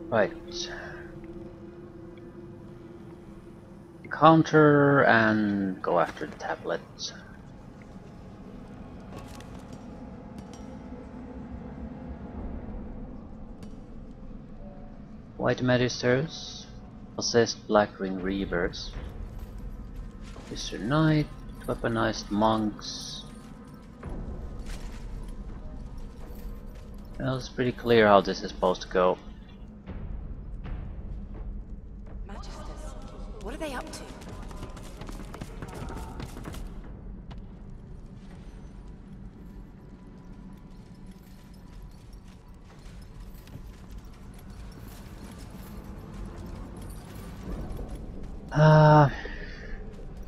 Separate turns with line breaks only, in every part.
Right. Counter and go after the tablet. White Magisters, possessed Black Ring Reavers, Mr. Knight, weaponized monks. Well, it's pretty clear how this is supposed to go.
Magisters, what are they up to?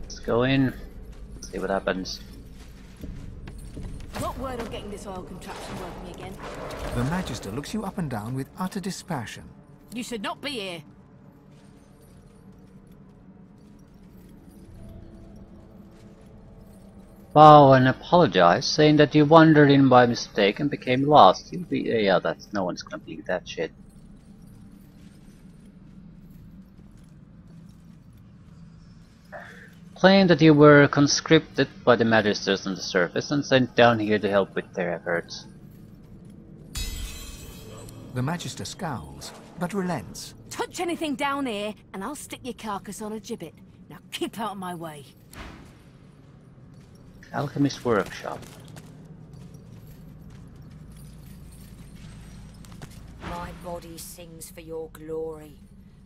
Let's go in, see what happens.
What word on getting this oil contraption working again?
The Magister looks you up and down with utter dispassion.
You should not be here.
Bow and apologize, saying that you wandered in by mistake and became lost. You'll be yeah, that's no one's gonna believe that shit. Claim that you were conscripted by the Magisters on the surface and sent down here to help with their efforts.
The Magister scowls, but relents.
Touch anything down here, and I'll stick your carcass on a gibbet. Now keep out of my way.
Alchemist Workshop.
My body sings for your glory.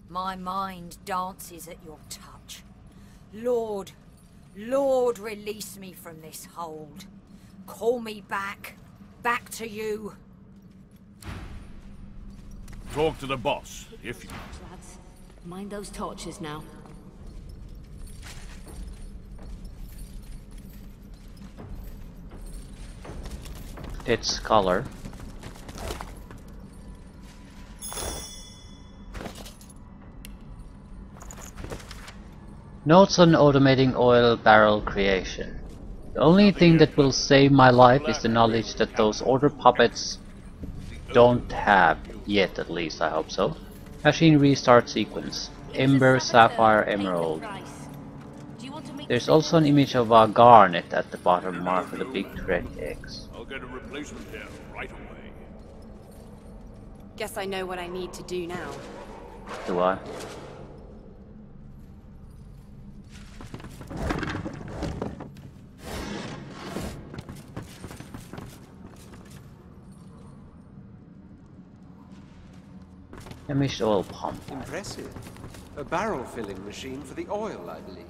My mind dances at your touch. Lord, Lord, release me from this hold. Call me back to you.
Talk to the boss, if you...
Lads, mind those torches now.
Its color. Notes on automating oil barrel creation. The only thing that will save my life is the knowledge that those order puppets don't have, yet at least, I hope so. Machine restart sequence. Ember, Sapphire, Emerald. There's also an image of a garnet at the bottom marked with a big red X.
I'll get a replacement here right away.
Guess I know what I need to do now.
Do I? Chemist oil pump.
Impressive. A barrel filling machine for the oil, I believe.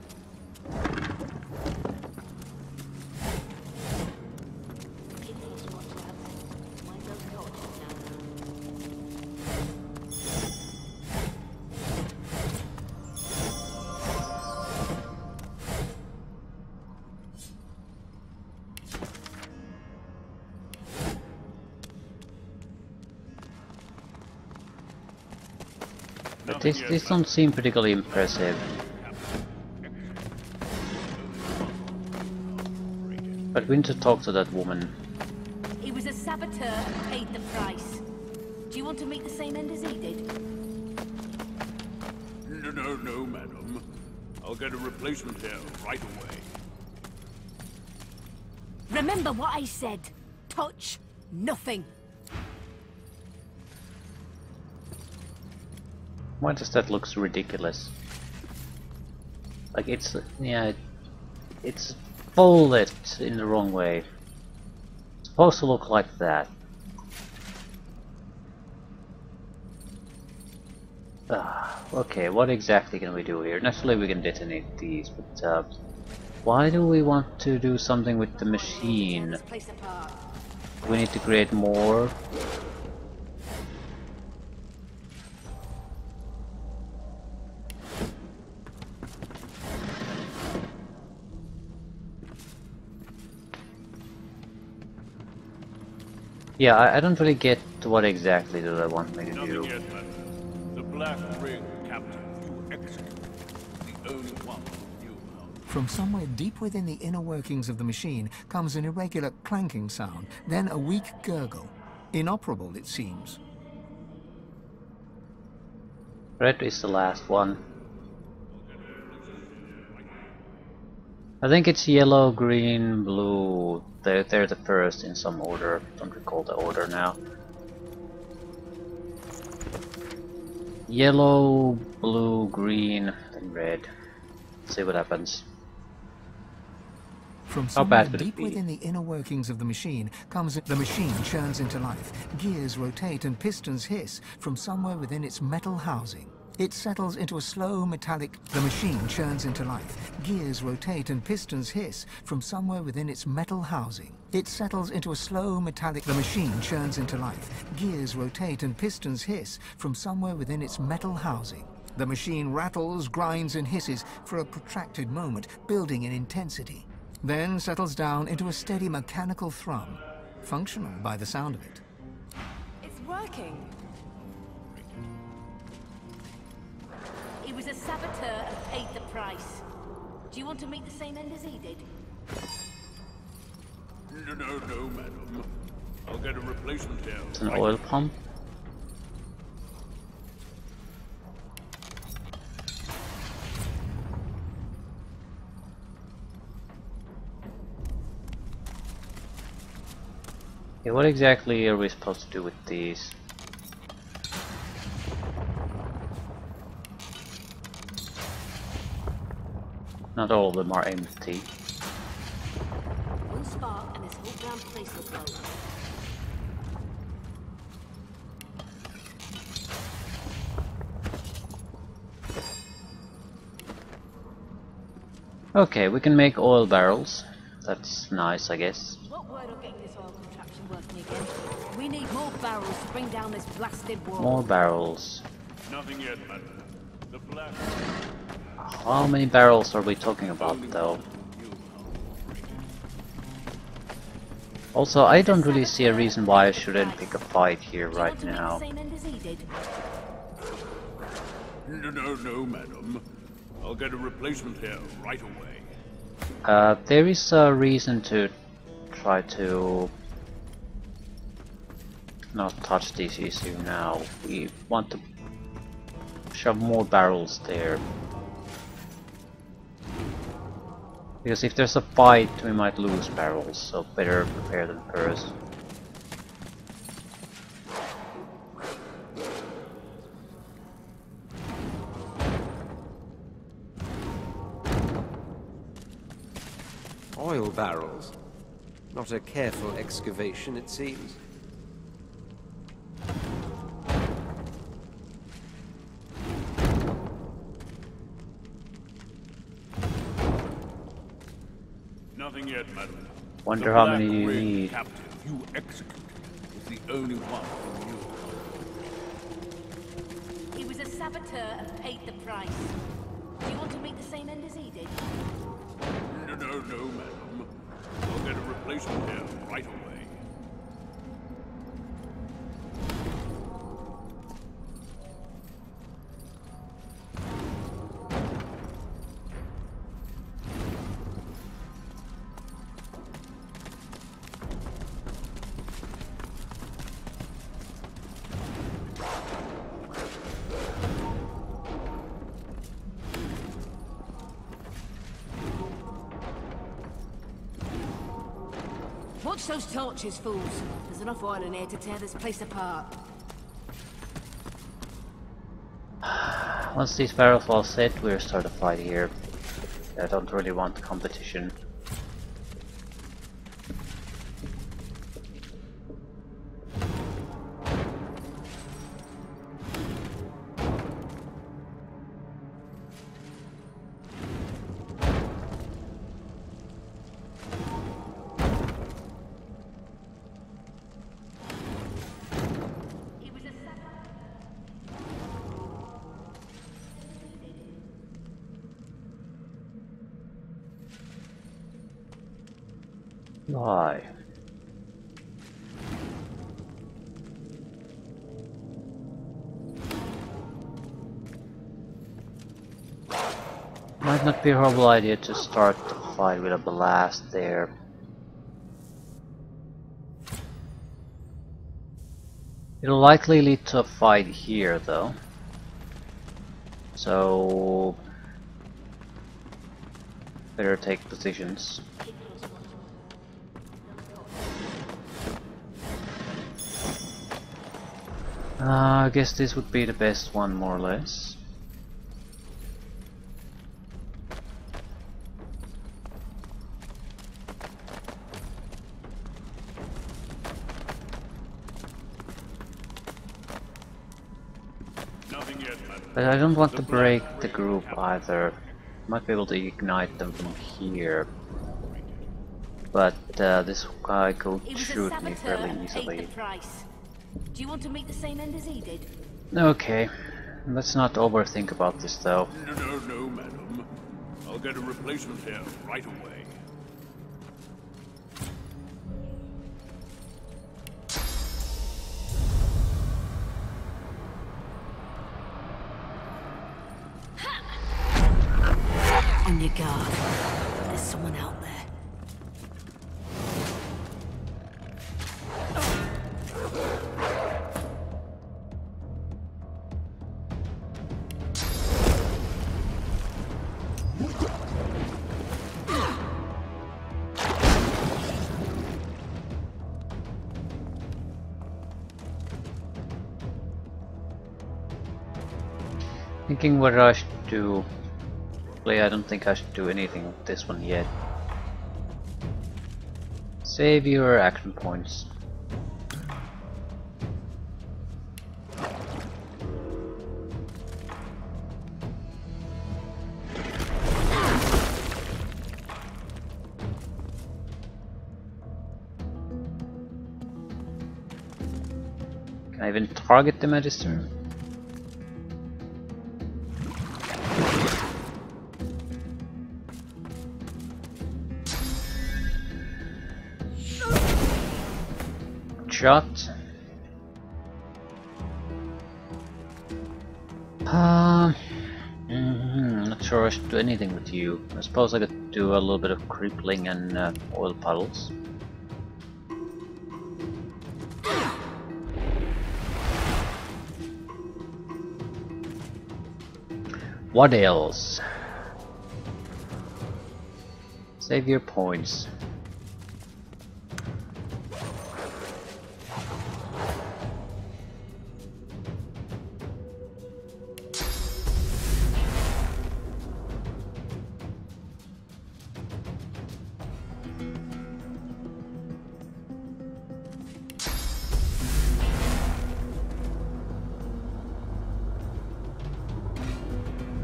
But this don't seem particularly impressive. But we need to talk to that woman.
He was a saboteur and paid the price. Do you want to meet the same end as he did?
No, madam. I'll get a replacement here right away.
Remember what I said. Touch nothing.
Why does that look so ridiculous? Like it's, yeah, it's folded in the wrong way. It's supposed to look like that. Okay, what exactly can we do here? Naturally we can detonate these, but why do we want to do something with the machine? We need to create more. Yeah, I don't really get what exactly do they want me to
Nothing
do.
yet, madam. The Black Ring captain you executed. The only one who knew how.
From somewhere deep within the inner workings of the machine comes an irregular clanking sound, then a weak gurgle. Inoperable, it seems.
Red is the last one. I think it's yellow, green, blue. They're the first in some order. Don't recall the order now. Yellow, blue, green, then red. Let's see what happens.
From
How
somewhere
bad could it
deep
be?
within the inner workings of the machine comes the machine churns into life. Gears rotate and pistons hiss from somewhere within its metal housing. It settles into a slow metallic... The machine churns into life. Gears rotate and pistons hiss from somewhere within its metal housing. It settles into a slow metallic... The machine churns into life. Gears rotate and pistons hiss from somewhere within its metal housing. The machine rattles, grinds and hisses for a protracted moment, building in intensity. Then settles down into a steady mechanical thrum, functional by the sound of it.
It's working.
He was a saboteur and paid the price. Do you want to meet the same end as he did?
No, madam. I'll get a replacement here.
It's an oil pump. Okay, what exactly are we supposed to do with these? Not all of them are empty.
One spark and this whole damn place will blow.
Okay, we can make oil barrels. That's nice, I guess.
What word on getting this oil contraption working again? We need more barrels to bring down this blasted wall.
More barrels.
Nothing yet, madam. The black...
How many barrels are we talking about, though? Also, I don't really see a reason why I shouldn't pick a fight here
Do you
right
want to meet
now.
the same end as he did?
No, madam. I'll get a replacement here right away.
There is a reason to try to not touch this issue now. We want to shove more barrels there. Because if there's a fight, we might lose barrels, so better prepare them first.
Oil barrels. Not a careful excavation, it seems.
Nothing yet, madam.
Wonder
The
how
Black
many you
Ring
need.
captive you executed is the only one who knew.
He was a saboteur and paid the price. Do you want to meet the same end as he did?
No, madam. I'll get a replacement here right away.
Watch those torches, fools. There's enough oil in here to tear this place apart.
Once these barrels are set, we'll start a fight here. I don't really want competition. Why? Might not be a horrible idea to start the fight with a blast there. It'll likely lead to a fight here though. So better take positions. I guess this would be the best one, more or less.
Nothing yet, madam.
But I don't want to break the group either. Might be able to ignite them from here. But this guy could
He was a
shoot me
saboteur
fairly
and paid
easily.
the price. Do you want to meet the same end as he did?
Okay, let's not overthink about this though.
No, madam. I'll get a replacement here right away.
On your guard. There's someone out there.
Thinking what I should do. Actually, I don't think I should do anything with this one yet. Save your action points. Can I even target the Magister? Shot. Not sure I should do anything with you. I suppose I could do a little bit of crippling and oil puddles. What else? Save your points.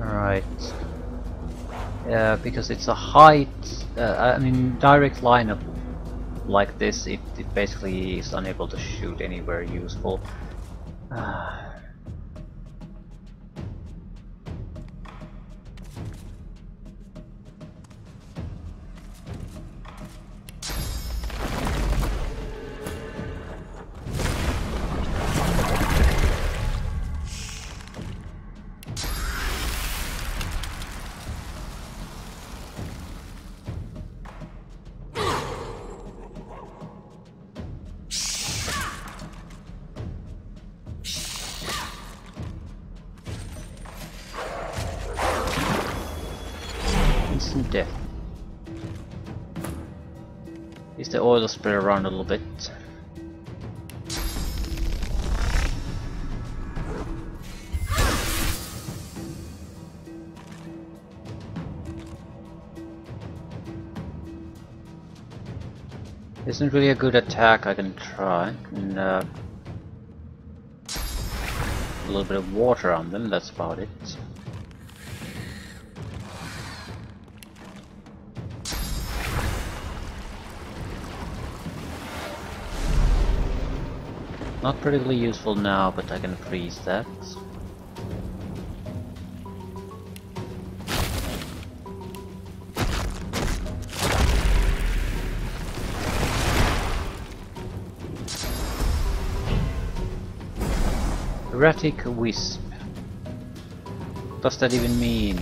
Alright. Yeah, because it's a height, I mean direct lineup like this, it basically is unable to shoot anywhere useful. Instant death. Is the oil spread around a little bit? Isn't really a good attack I can try. And, a little bit of water on them, that's about it. Not particularly useful now, but I can freeze that. Erratic Wisp. What does that even mean?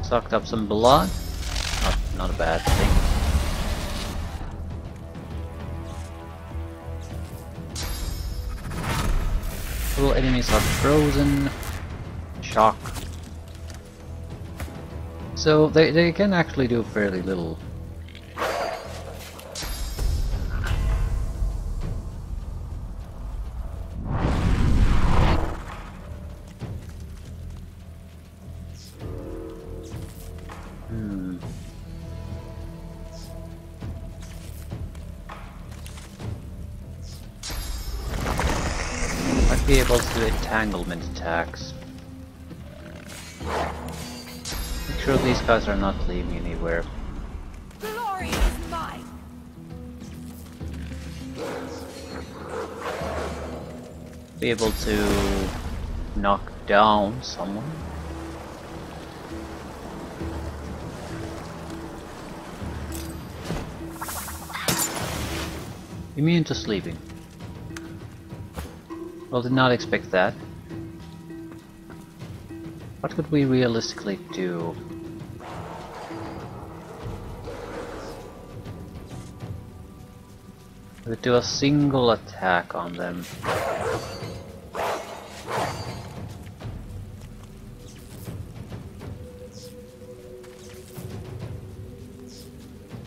Sucked up some blood. Not a bad thing. Multiple enemies are frozen. Shock. So they can actually do fairly little. Might be able to do entanglement attacks. Make sure these guys are not leaving anywhere.
Glory is mine.
Be able to knock down someone. Immune to sleeping. Well, did not expect that. What could we realistically do? We could do a single attack on them.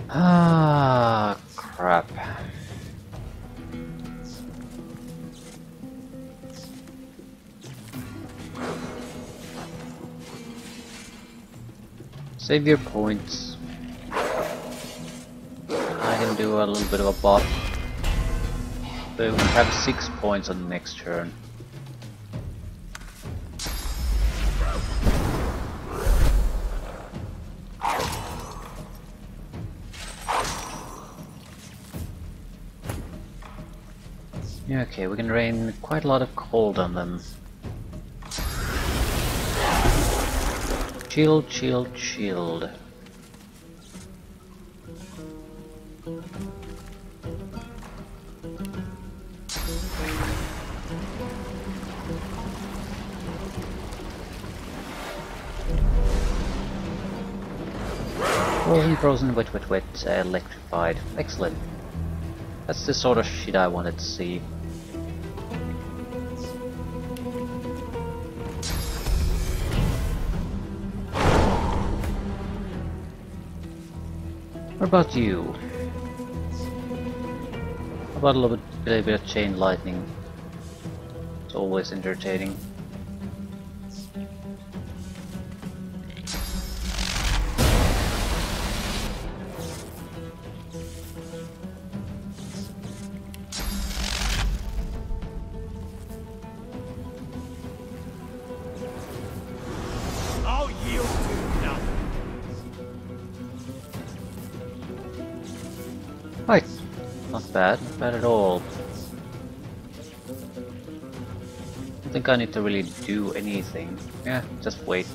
Ah, crap. Save your points. I can do a little bit of a buff. But we have 6 points on the next turn. Okay, we can rain quite a lot of cold on them. Shield, shield, shield. Frozen, frozen, wet, wet, wet, electrified. Excellent. That's the sort of shit I wanted to see. What about you? How about a little bit of chain lightning? It's always entertaining.
I'll yield to nothing.
Right. Not bad at all. I think I need to really do anything. Yeah, just wait.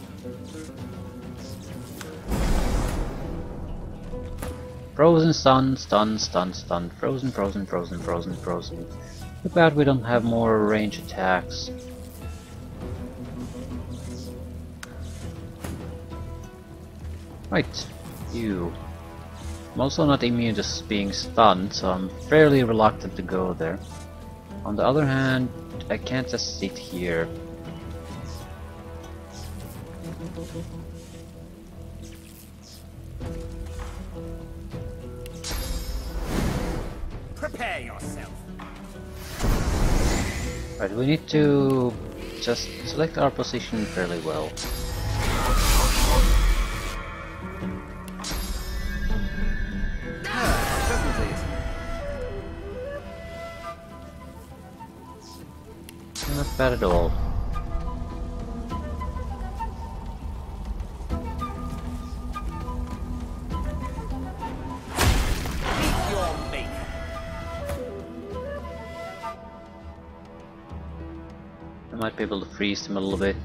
Frozen, stun, stun, stun, stun. Frozen, frozen, frozen, frozen, frozen. Too bad we don't have more range attacks. Right, you. I'm also not immune to being stunned, so I'm fairly reluctant to go there. On the other hand, I can't just sit here.
Prepare yourself.
Right, we need to just select our position fairly well. Not bad at all.
Meet your maker.
I might be able to freeze them a little bit.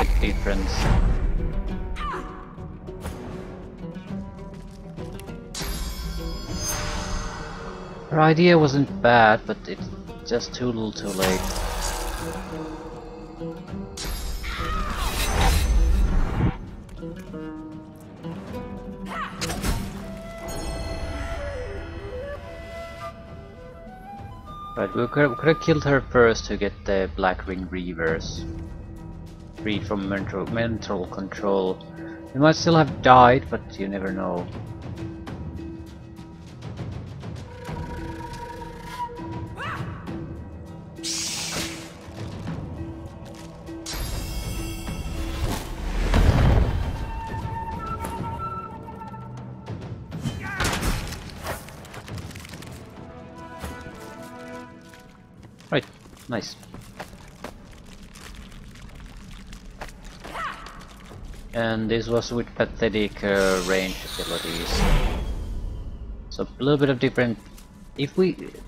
big difference. Her idea wasn't bad, but it's just too little too late. Right, we could have killed her first to get the Black Ring Reavers freed from mental control. We might still have died, but you never know. Right, nice. And this was with pathetic range abilities. So a little bit of different. If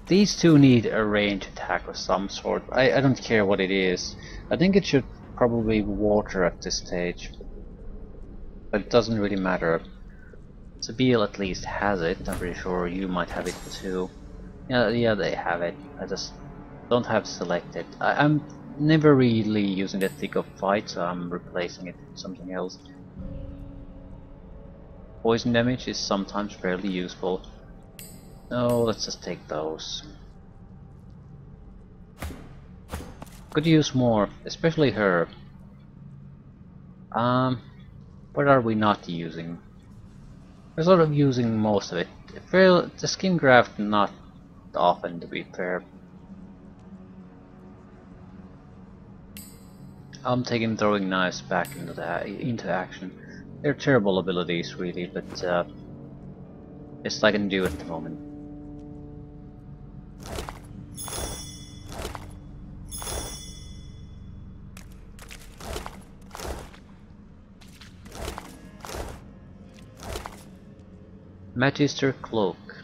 these two need a range attack of some sort. I don't care what it is. I think it should probably be water at this stage, but it doesn't really matter. Sabille at least has it. I'm pretty sure you might have it too. Yeah, they have it. I just don't have selected. I'm never really using the Thick of Fight, so I'm replacing it with something else. Poison damage is sometimes fairly useful. No, let's just take those. Could use more, especially her. What are we not using? We're sort of using most of it. The skin graft not often, to be fair. I'm taking throwing knives back into action. They're terrible abilities, really, but best I can do at the moment. Magister Cloak.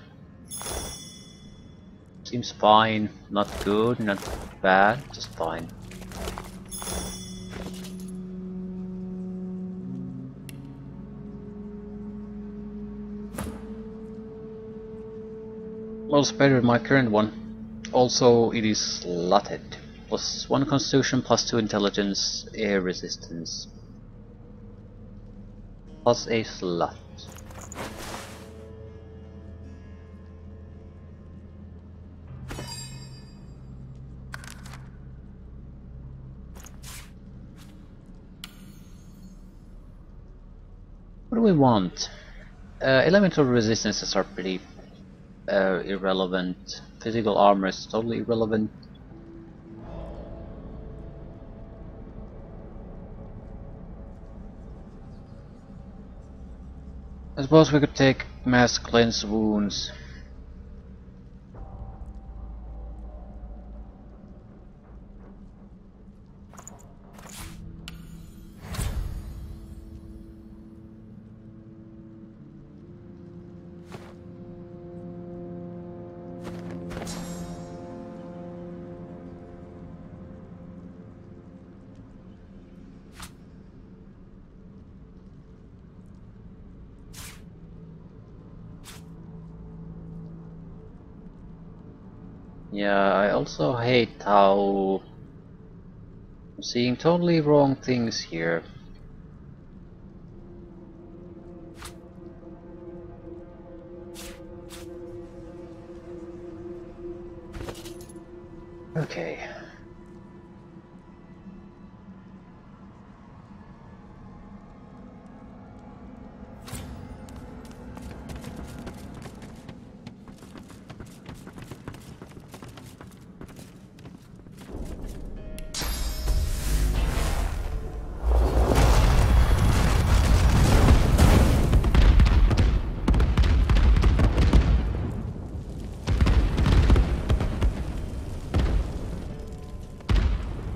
Seems fine, not good, not bad, just fine. Well, it's better than my current one. Also, it is slotted. +1 constitution, +2 intelligence, air resistance. Plus a slot. What do we want? Elemental resistances are pretty irrelevant. Physical armor is totally irrelevant. I suppose we could take mass cleanse wounds. Yeah, I also hate how I'm seeing totally wrong things here. Okay.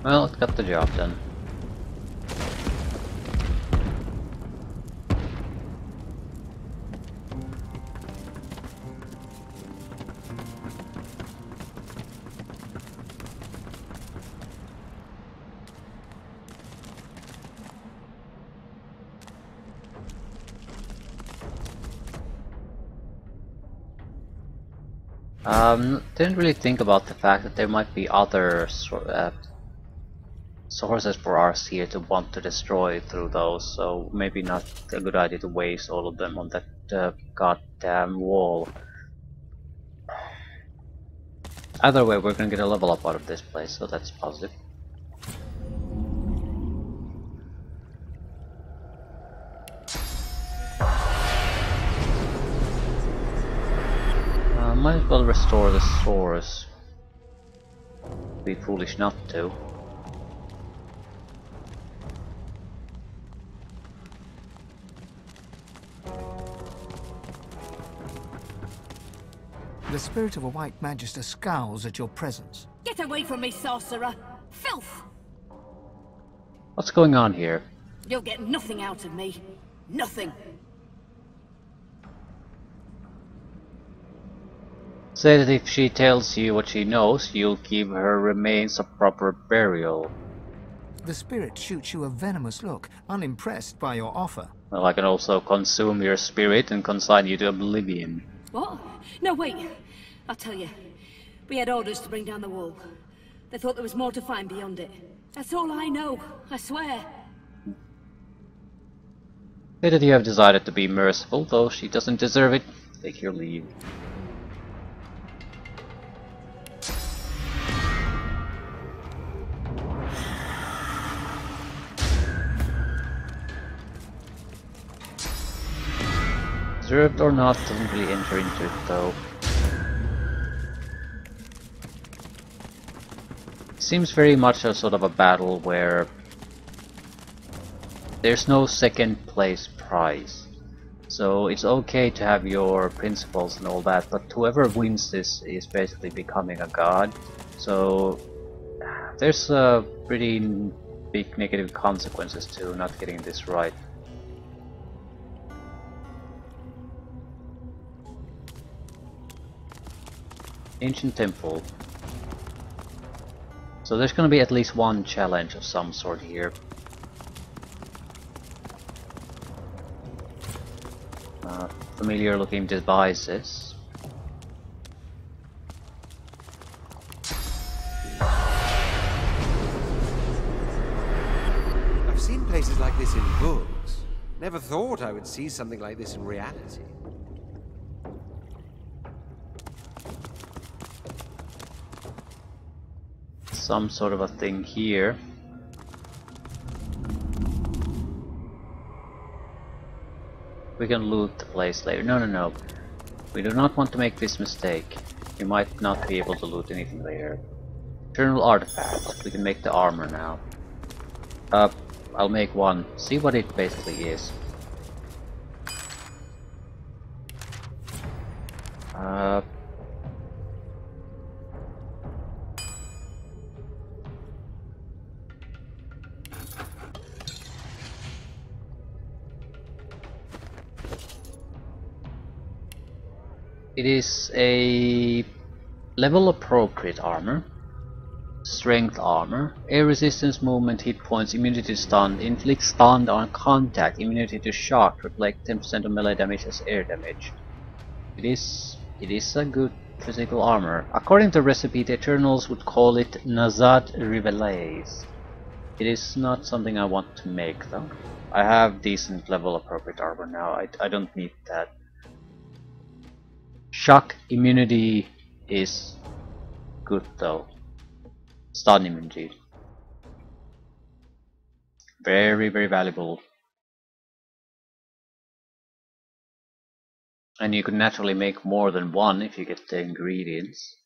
Well, it got the job done. Didn't really think about the fact that there might be other sources for us here to want to destroy through those, so maybe not a good idea to waste all of them on that goddamn wall. Either way, we're gonna get a level up out of this place, so that's positive. Might as well restore the source. Be foolish not to.
The spirit of a white magister scowls at your presence.
Get away from me, sorcerer! Filth!
What's going on here?
You'll get nothing out of me. Nothing.
Say that if she tells you what she knows, you'll give her remains a proper burial.
The spirit shoots you a venomous look, unimpressed by your offer.
Well, I can also consume your spirit and consign you to oblivion.
What? No, wait. I'll tell you. We had orders to bring down the wall. They thought there was more to find beyond it. That's all I know, I swear.
Say that you have decided to be merciful, though she doesn't deserve it. Take your leave. Deserved or not doesn't really enter into it though. Seems very much a sort of a battle where there's no second place prize. So it's okay to have your principles and all that, but whoever wins this is basically becoming a god. So there's pretty big negative consequences to not getting this right. Ancient temple. So there's gonna be at least one challenge of some sort here. Familiar looking devices.
I've seen places like this in books. Never thought I would see something like this in reality.
Some sort of a thing here. We can loot the place later. No. We do not want to make this mistake. We might not be able to loot anything later. Eternal artifact. We can make the armor now. I'll make one. See what it basically is. It is a level appropriate armor, strength armor, air resistance, movement, hit points, immunity to stun, inflict stun on contact, immunity to shock, reflect 10% of melee damage as air damage. It is a good physical armor. According to recipe, the Eternals would call it Nazad Rivelays. It is not something I want to make though. I have decent level appropriate armor now. I don't need that. Shock immunity is good though. Stun immunity. Very valuable. And you can naturally make more than one if you get the ingredients.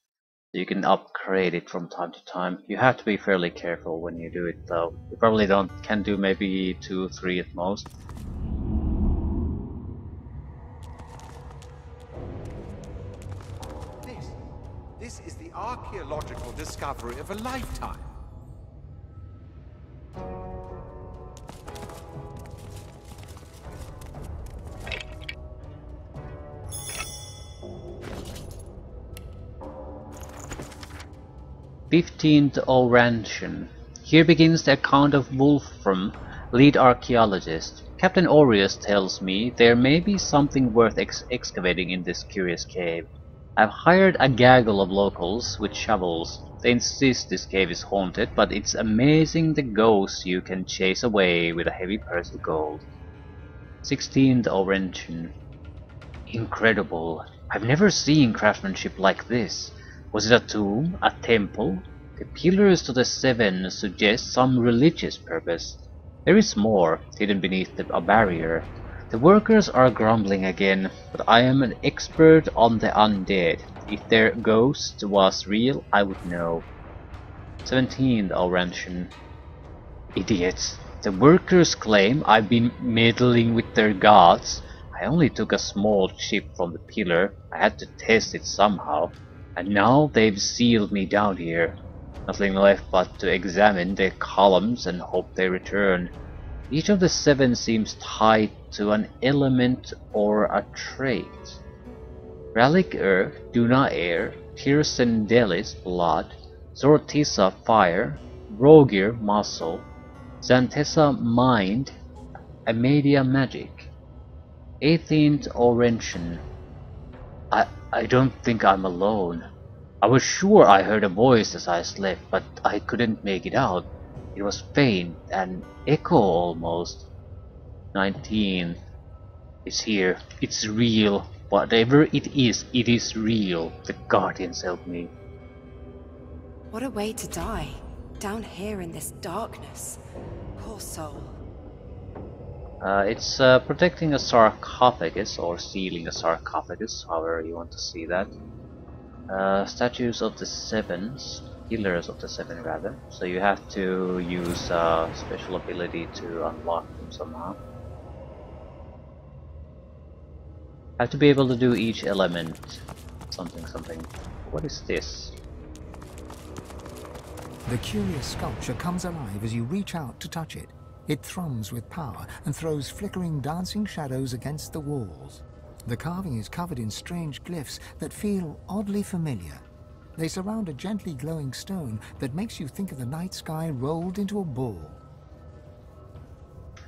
So you can upgrade it from time to time. You have to be fairly careful when you do it though. You probably can do maybe 2 or 3 at most.
This is the archaeological discovery of a lifetime.
th Orantian. Here begins the account of Wolfram, lead archaeologist. Captain Aureus tells me there may be something worth excavating in this curious cave. I've hired a gaggle of locals with shovels. They insist this cave is haunted, but it's amazing the ghosts you can chase away with a heavy purse of gold. 16th Orention. Incredible. I've never seen craftsmanship like this. Was it a tomb? A temple? The pillars to the seven suggest some religious purpose. There is more, hidden beneath a barrier. The workers are grumbling again, but I am an expert on the undead. If their ghost was real, I would know. 17th Orention. Idiots. The workers claim I've been meddling with their gods. I only took a small chip from the pillar. I had to test it somehow. And now they've sealed me down here. Nothing left but to examine the columns and hope they return. Each of the seven seems tied to an element or a trait. Relic Earth, Duna Air, Tirsendelis Blood, Zortissa Fire, Rogir Muscle, Xanthessa Mind, Amadia Magic. 18th Orention. I don't think I'm alone. I was sure I heard a voice as I slept, but I couldn't make it out. It was faint, an echo almost. 19th. It's here. It's real. Whatever it is real. The Guardians help me.
What a way to die. Down here in this darkness. Poor soul.
It's protecting a sarcophagus, or sealing a sarcophagus, however you want to see that. Statues of the Sevens, Pillars of the Seven rather, so you have to use a special ability to unlock them somehow. Have to be able to do each element. Something. What is this?
The curious sculpture comes alive as you reach out to touch it. It thrums with power and throws flickering, dancing shadows against the walls. The carving is covered in strange glyphs that feel oddly familiar. They surround a gently glowing stone that makes you think of the night sky rolled into a ball.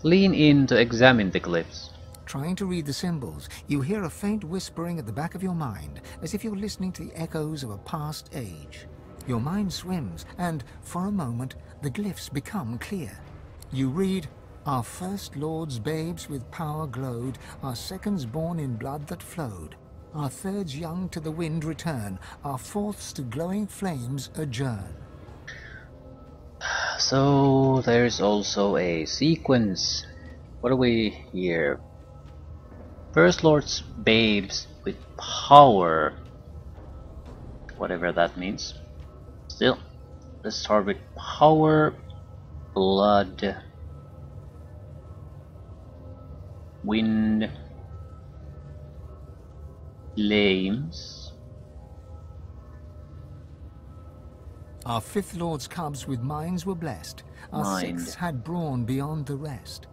Lean in to examine the glyphs.
Trying to read the symbols, you hear a faint whispering at the back of your mind, as if you're listening to the echoes of a past age. Your mind swims, and, for a moment, the glyphs become clear. You read, "Our first lords babes with power glowed, our seconds born in blood that flowed. Our thirds young to the wind return, our fourths to glowing flames adjourn."
So there's also a sequence. What do we hear? First Lord's babes with power. Whatever that means. Still, let's start with power, blood, wind, flames.
Our fifth lord's cubs with minds were blessed. Our
Mind.
sixths had brawn beyond the rest.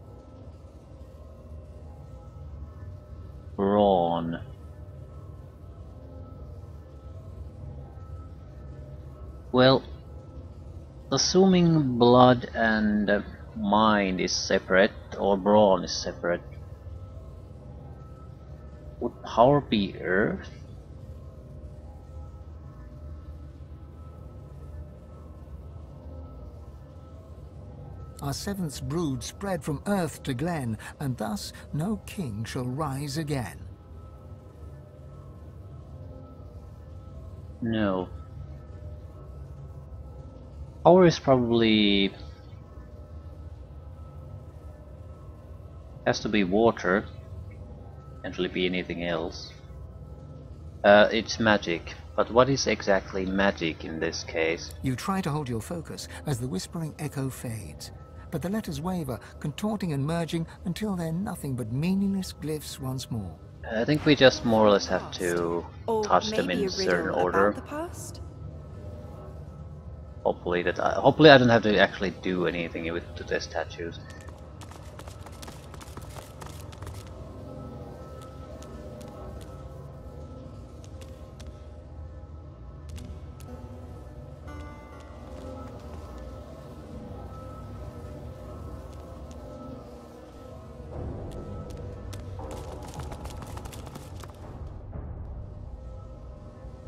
Brawn. Well, assuming blood and mind is separate, or brawn is separate, would power be earth?
Our seventh brood spread from earth to glen, and thus no king shall rise again.
No. Power is probably... has to be water. Potentially be anything else. It's magic. But what is exactly magic in this case?
You try to hold your focus as the whispering echo fades, but the letters waver, contorting and merging until they're nothing but meaningless glyphs once more.
I think we just more or less have to
Or
touch them
maybe
in
a
a certain
riddle
order.
about the past?
Hopefully I don't have to actually do anything with the statues.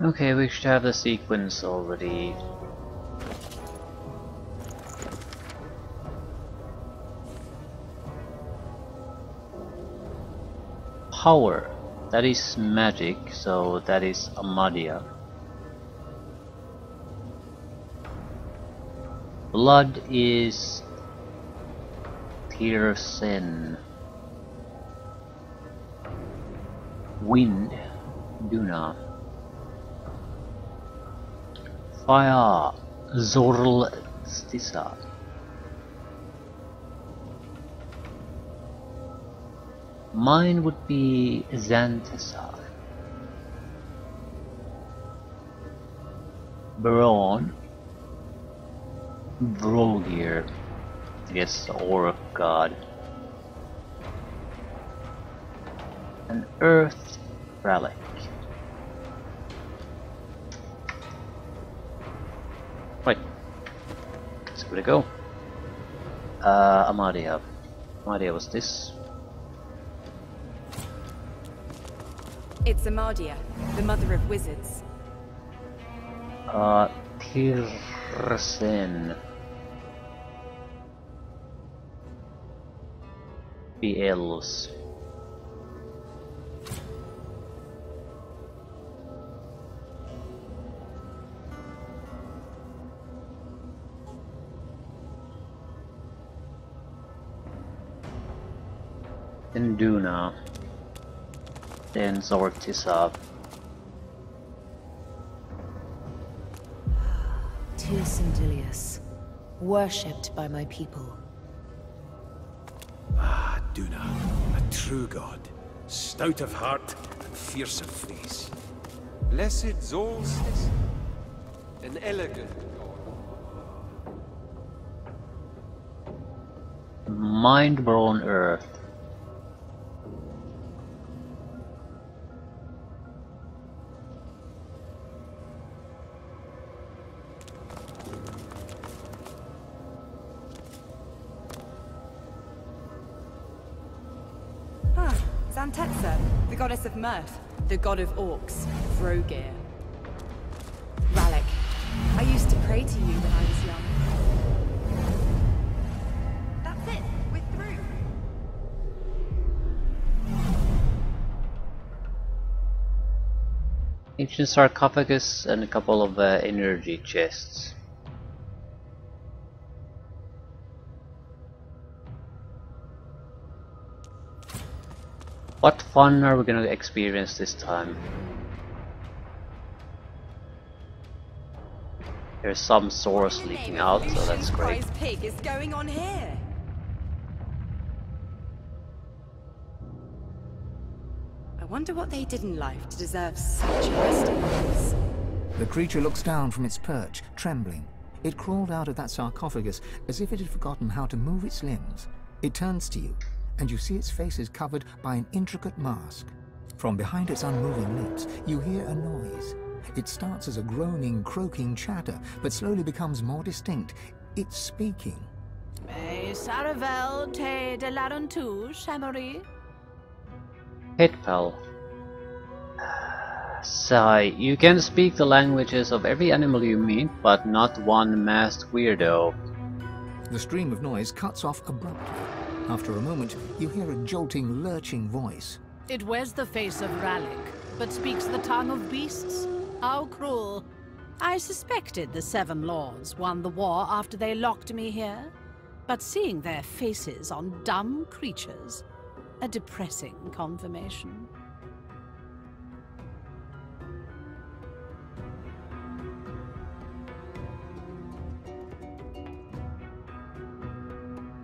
Okay, we should have the sequence already. Power. That is magic, so that is Amadia. Blood is Pearson. Wind, Duna. Fire, Zorlstissa. Mine would be Xanthassa. Brawn, Vrogir. Yes, Orc God. And Earth Relic. Right. Let's give it a go. Amadia. Amadia was this.
It's Amadia, the mother of wizards.
Tirsen. The elves. Then Duna. Then Zortissa.
Tircendilius, worshipped by my people.
Ah, Duna, a true god, stout of heart and fierce of face.
Blessed Zolstis, an elegant god.
Mind-blown Earth.
Xantetsa, the goddess of mirth, the god of orcs, Vrogir. Rallic, I used to pray to you when I was young. That's it, we're through.
Ancient sarcophagus and a couple of energy chests. What fun are we gonna experience this time? There's some source leaking out, so that's great.
Pig is going on here. I wonder what they did in life to deserve such a resting place.
The creature looks down from its perch, trembling. It crawled out of that sarcophagus as if it had forgotten how to move its limbs. It turns to you, and you see its face is covered by an intricate mask. From behind its unmoving lips, you hear a noise. It starts as a groaning, croaking chatter, but slowly becomes more distinct. It's speaking.
Saravel te de larentu, Shamory.
Hitpel. Sigh, you can speak the languages of every animal you meet, but not one masked weirdo.
The stream of noise cuts off abruptly. After a moment, you hear a jolting, lurching voice.
It wears the face of Rallic, but speaks the tongue of beasts. How cruel. I suspected the Seven Lords won the war after they locked me here, but seeing their faces on dumb creatures, a depressing confirmation.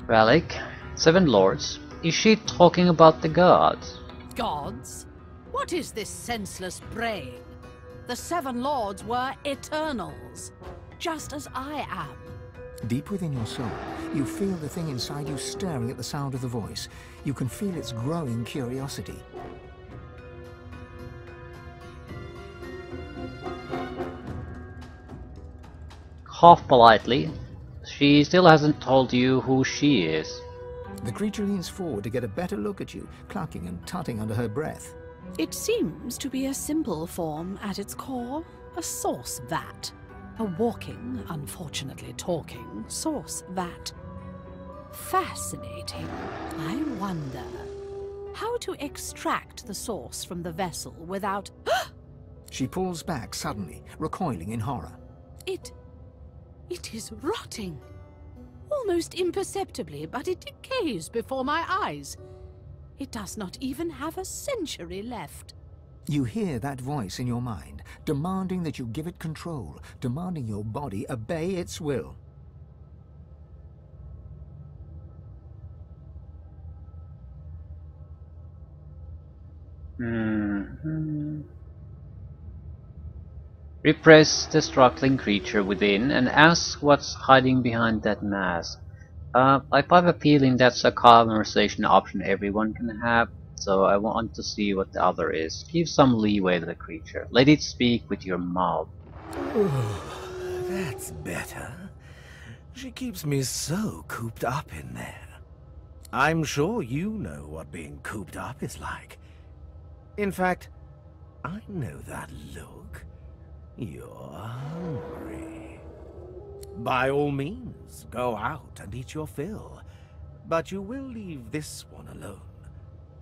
Relic, Seven Lords, is she talking about the gods?
Gods? What is this senseless braying? The Seven Lords were Eternals, just as I am.
Deep within your soul, you feel the thing inside you stirring at the sound of the voice. You can feel its growing curiosity.
Half politely, she still hasn't told you who she is.
The creature leans forward to get a better look at you, clucking and tutting under her breath.
It seems to be a simple form at its core, a source vat. A walking, unfortunately talking, source vat. Fascinating. I wonder how to extract the source from the vessel without...
She pulls back suddenly, recoiling in horror.
It is rotting. Almost imperceptibly, but it decays before my eyes. It does not even have a century left.
You hear that voice in your mind, demanding that you give it control, demanding your body obey its will.
Repress the struggling creature within and ask what's hiding behind that mask. I have a feeling that's a conversation option everyone can have, so I want to see what the other is. Give some leeway to the creature. Let it speak with your mouth.
Oh, that's better. She keeps me so cooped up in there. I'm sure you know what being cooped up is like. In fact, I know that look. You're hungry. By all means, go out and eat your fill. But you will leave this one alone.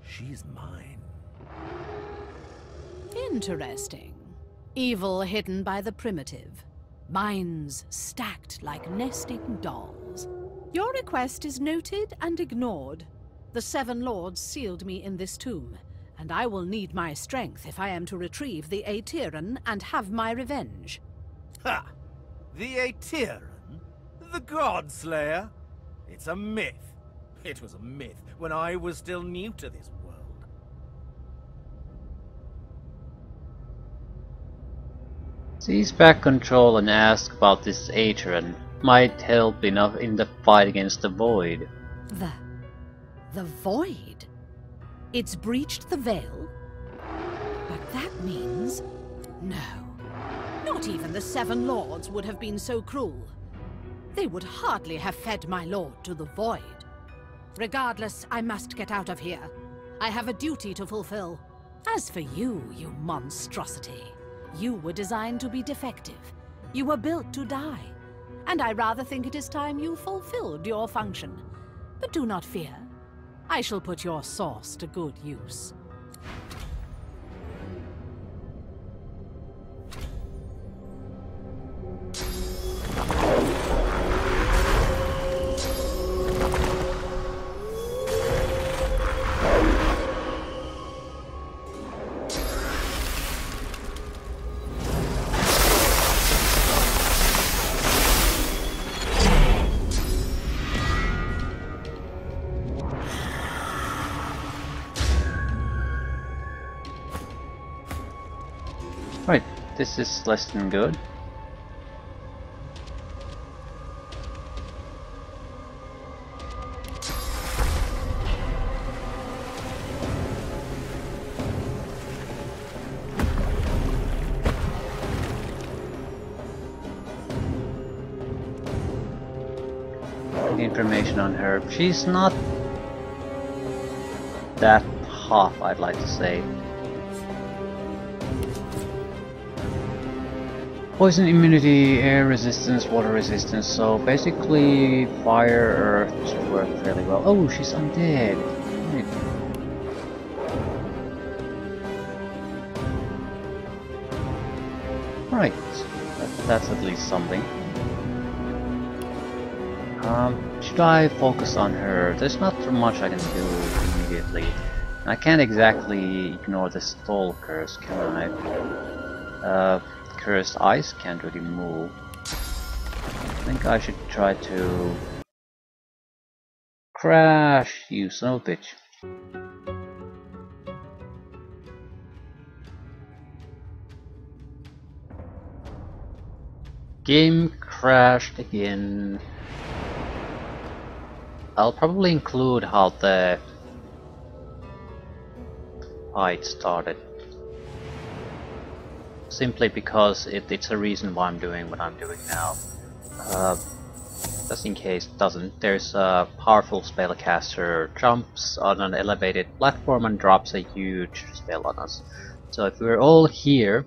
She's mine.
Interesting. Evil hidden by the primitive. Minds stacked like nesting dolls. Your request is noted and ignored. The Seven Lords sealed me in this tomb, and I will need my strength if I am to retrieve the Aetherin and have my revenge.
Ha! The Aetherin? The God-Slayer? It's a myth. It was a myth when I was still new to this world.
Seize back control and ask about this Aetherin. Might help enough in the fight against the Void.
The Void? It's breached the veil? But that means... no. Not even the Seven Lords would have been so cruel. They would hardly have fed my lord to the Void. Regardless, I must get out of here. I have a duty to fulfill. As for you, you monstrosity, you were designed to be defective. You were built to die. And I rather think it is time you fulfilled your function. But do not fear. I shall put your source to good use.
Right, this is less than good. Information on her. She's not that tough, I'd like to say. Poison immunity, air resistance, water resistance, so basically fire, earth should work fairly well. Oh, she's undead. Right, that's at least something. Should I focus on her? There's not too much I can do immediately. I can't exactly ignore the stalkers, can I? Cursed ice can't really move. I think I should try to crash, you son of a bitch. Game crashed again. I'll probably include how the fight started. Simply because it's a reason why I'm doing what I'm doing now. just in case it doesn't, there's a powerful spellcaster jumps on an elevated platform and drops a huge spell on us. So if we're all here,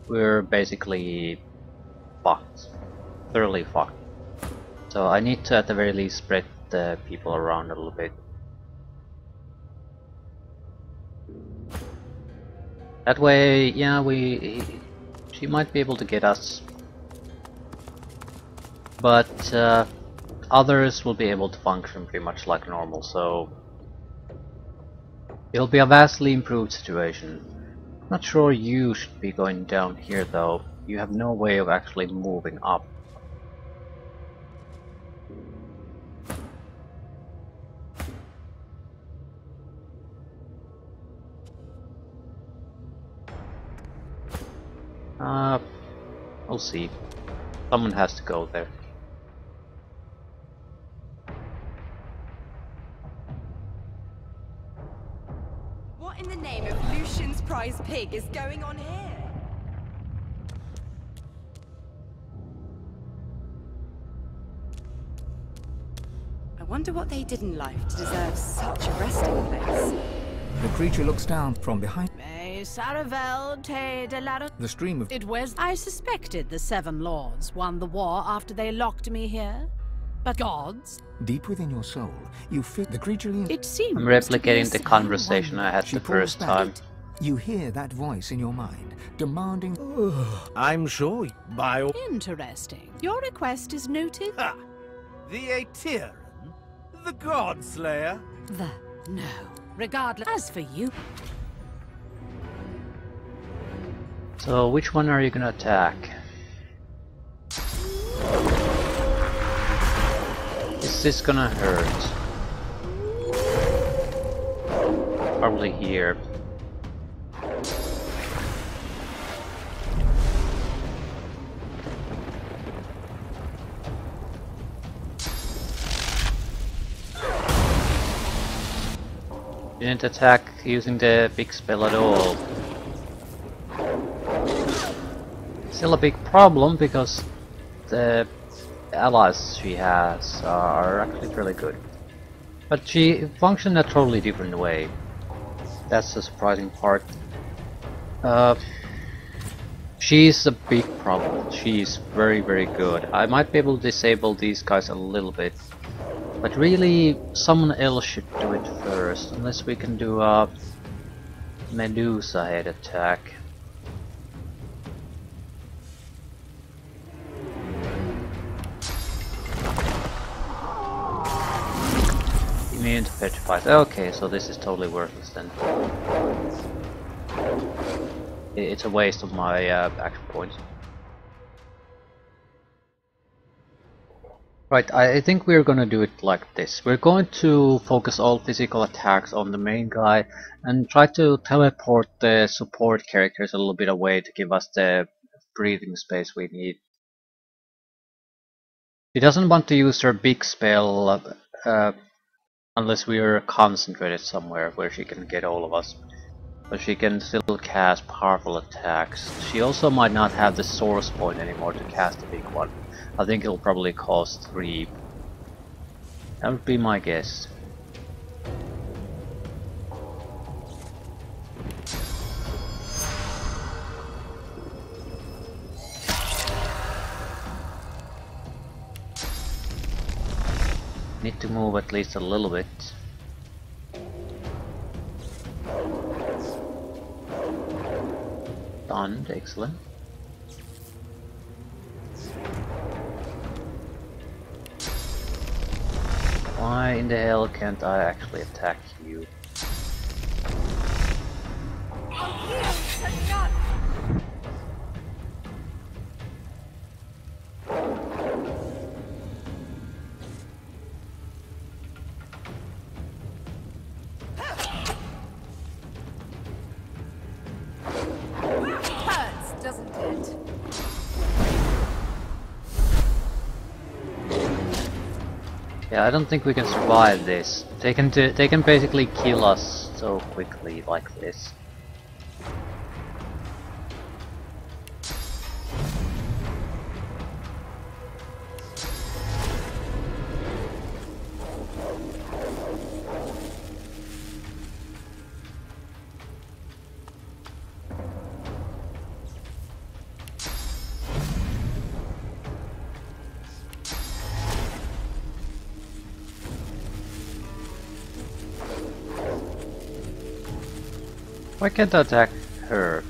we're basically fucked. Thoroughly fucked. So I need to at the very least spread the people around a little bit. That way, yeah, she might be able to get us. But others will be able to function pretty much like normal, so it'll be a vastly improved situation. Not sure you should be going down here though. You have no way of actually moving up. We'll see. Someone has to go there.
What in the name of Lucian's prize pig is going on here? I wonder what they did in life to deserve such a resting place.
The creature looks down from behind. The stream of...
It was... I suspected the Seven Lords won the war after they locked me here. But gods...
Deep within your soul, you fit the creature in...
It seems
I'm replicating the conversation I had the first time.
You hear that voice in your mind, demanding...
I'm sure by all...
Interesting. Your request is noted?
Ha! The Aetheran? The God Slayer?
No. Regardless... As for you...
So which one are you gonna attack? Is this gonna hurt? Probably here. Didn't attack using the big spell at all. Still a big problem because the allies she has are actually really good. But she functions in a totally different way. That's the surprising part. She's a big problem. She's very, very good. I might be able to disable these guys a little bit. But really, someone else should do it first. Unless we can do a Medusa head attack. Immune to petrified. Okay, so this is totally worthless then. It's a waste of my action points. Right, I think we're gonna do it like this. We're going to focus all physical attacks on the main guy and try to teleport the support characters a little bit away to give us the breathing space we need. She doesn't want to use her big spell unless we are concentrated somewhere where she can get all of us. But she can still cast powerful attacks. She also might not have the source point anymore to cast the big one. I think it'll probably cost 3. That would be my guess. Need to move at least a little bit. Done, excellent. Why in the hell can't I actually attack you? Yeah, I don't think we can survive this. They can basically kill us so quickly like this. Why can't I attack her?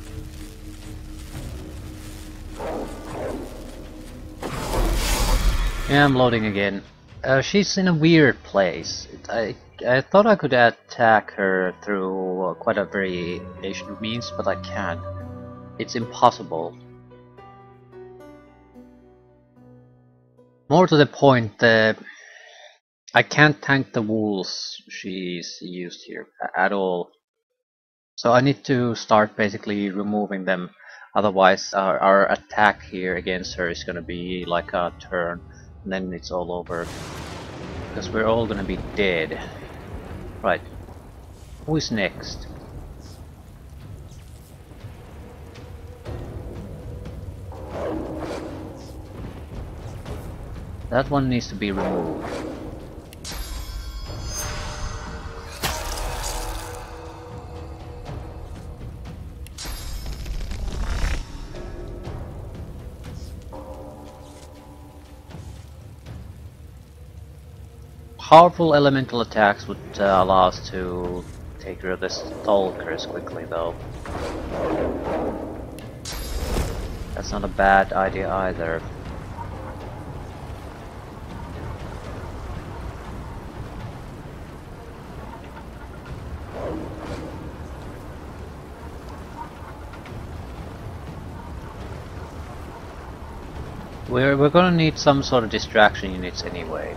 Yeah, I'm loading again. She's in a weird place. I thought I could attack her through quite a variation of means, but I can't. It's impossible. More to the point, I can't tank the wolves she's used here at all. So I need to start basically removing them. Otherwise, our attack here against her is gonna be like a turn, and then it's all over. Because we're all gonna be dead. Right. Who is next? That one needs to be removed. Powerful elemental attacks would allow us to take rid of the stalkers quickly, though. That's not a bad idea either. We're gonna need some sort of distraction units anyway.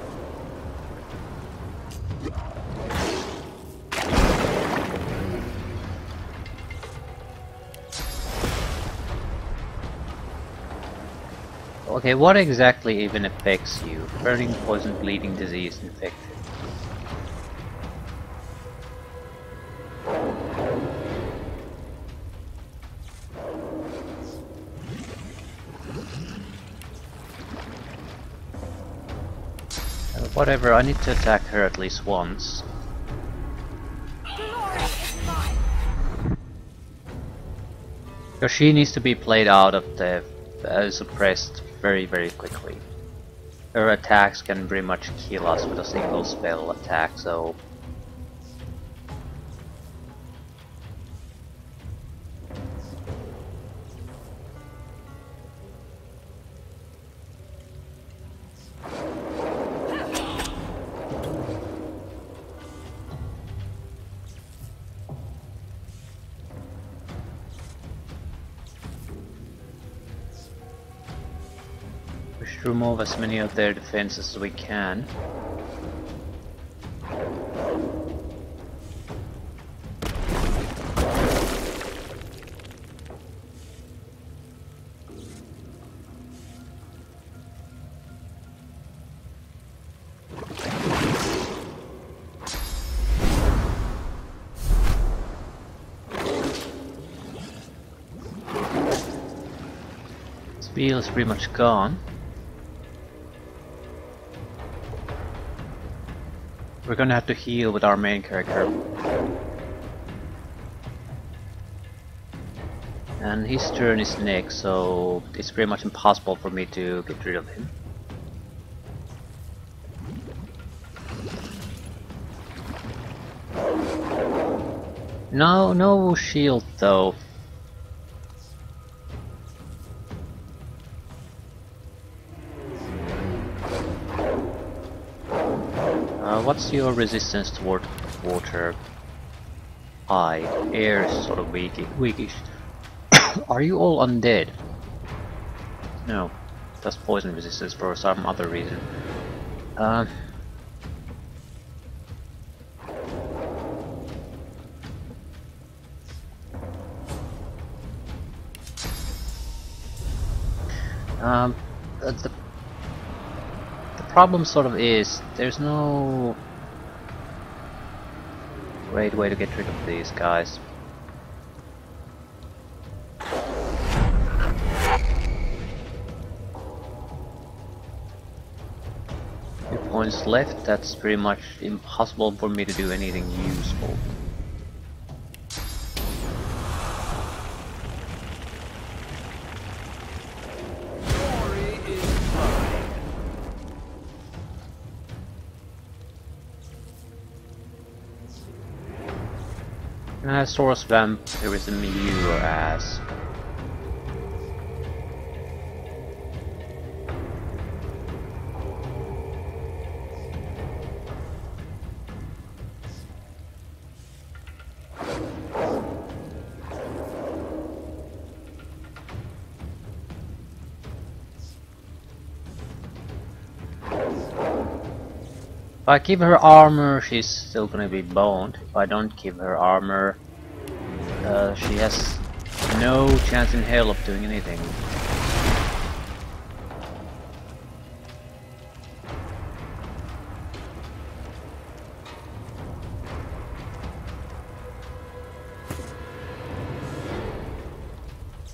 Okay, what exactly even affects you? Burning, poison, bleeding, disease, infected. Whatever, I need to attack her at least once. Because she needs to be played out of the suppressed very quickly. Her attacks can pretty much kill us with a single spell attack, so... we should remove as many of their defenses as we can. Speed is pretty much gone. We're gonna have to heal with our main character. And his turn is next, so it's pretty much impossible for me to get rid of him. No shield though. What's your resistance toward water? High. Air is sort of weakish. Are you all undead? No. That's poison resistance for some other reason. The problem sort of is there's no great way to get rid of these guys. Few points left, that's pretty much impossible for me to do anything useful. Source vamp, there is a your ass. If I give her armor, she's still gonna be boned. If I don't give her armor, she has no chance in hell of doing anything.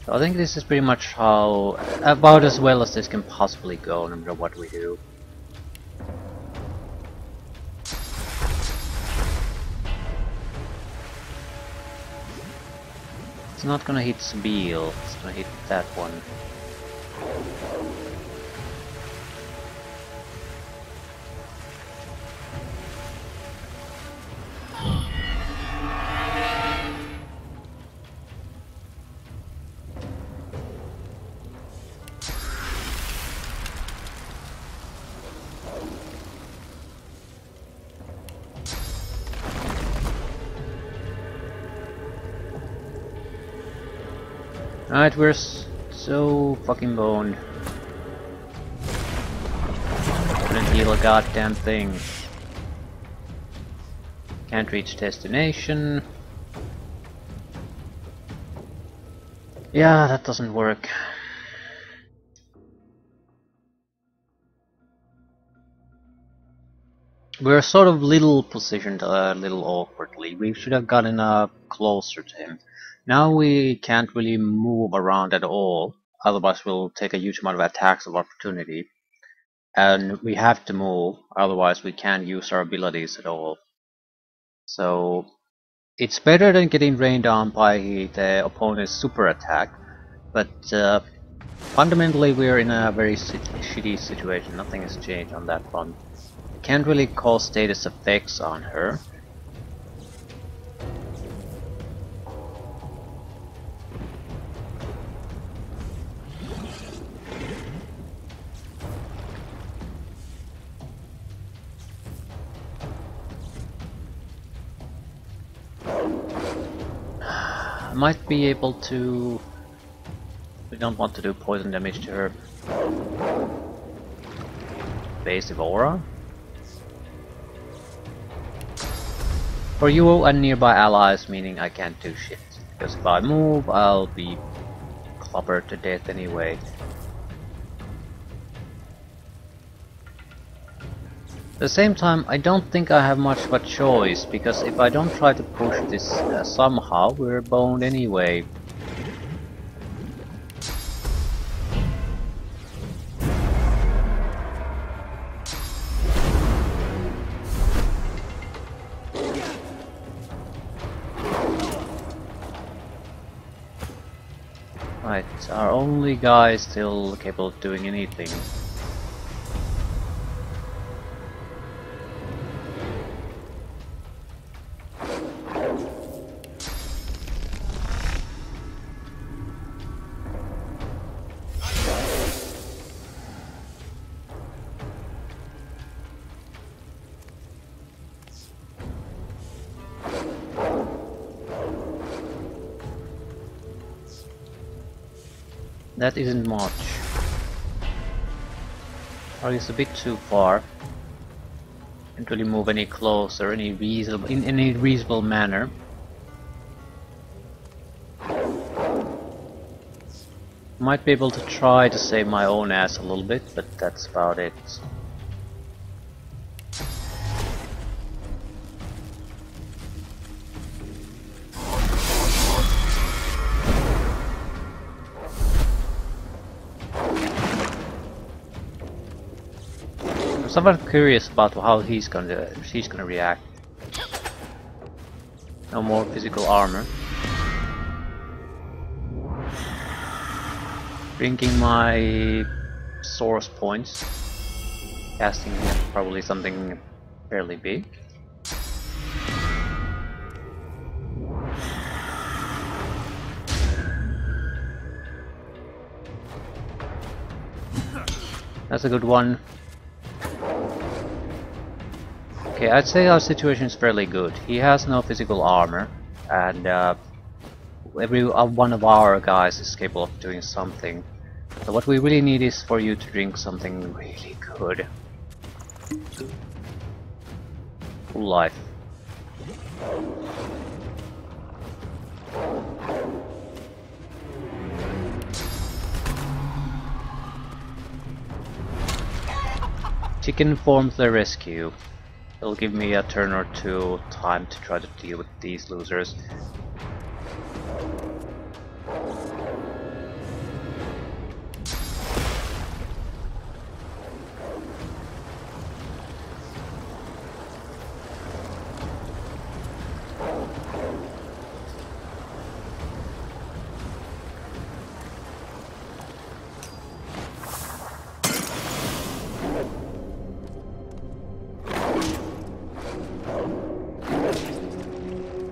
So I think this is pretty much about as well as this can possibly go, no matter what we do. It's not gonna hit Sbiel, it's gonna hit that one. Alright, we're so fucking boned. Couldn't heal a goddamn thing. Can't reach destination. Yeah, that doesn't work. We're sort of positioned a little awkwardly. We should have gotten closer to him. Now we can't really move around at all, otherwise we'll take a huge amount of attacks of opportunity. And we have to move, otherwise we can't use our abilities at all. So it's better than getting rained on by the opponent's super attack, but fundamentally we're in a very shitty situation. Nothing has changed on that front. Can't really cause status effects on her. Might be able to... We don't want to do poison damage to her. Evasive aura. For you and nearby allies, meaning I can't do shit. Because if I move, I'll be clobbered to death anyway. At the same time, I don't think I have much of a choice, because if I don't try to push this somehow, we're boned anyway. Right, our only guy is still capable of doing anything. That isn't much. Or it's a bit too far. Can't really move any closer, in any reasonable manner. Might be able to try to save my own ass a little bit, but that's about it. I'm somewhat curious about how she's gonna react. No more physical armor. Drinking my source points. Casting probably something fairly big. That's a good one. Okay, I'd say our situation is fairly good. He has no physical armor, and every one of our guys is capable of doing something. So what we really need is for you to drink something really good. Full life. Chicken forms the rescue. It'll give me a turn or two time to try to deal with these losers.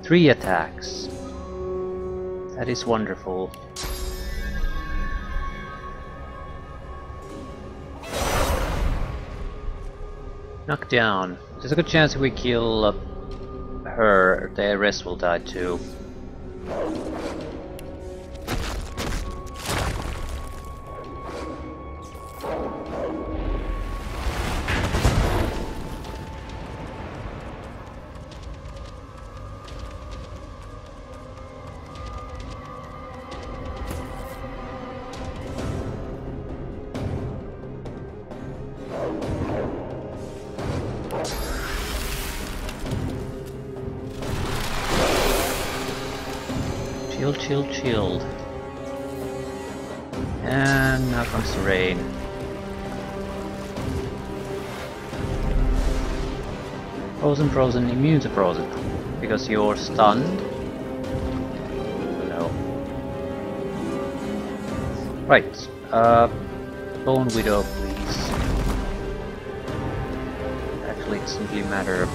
Three attacks. That is wonderful. Knock down. There's a good chance if we kill her, the rest will die too. Chilled. And now comes the rain. Frozen, immune to frozen. Because you're stunned. No. Right. Bone Widow, please. Actually, it simply matter of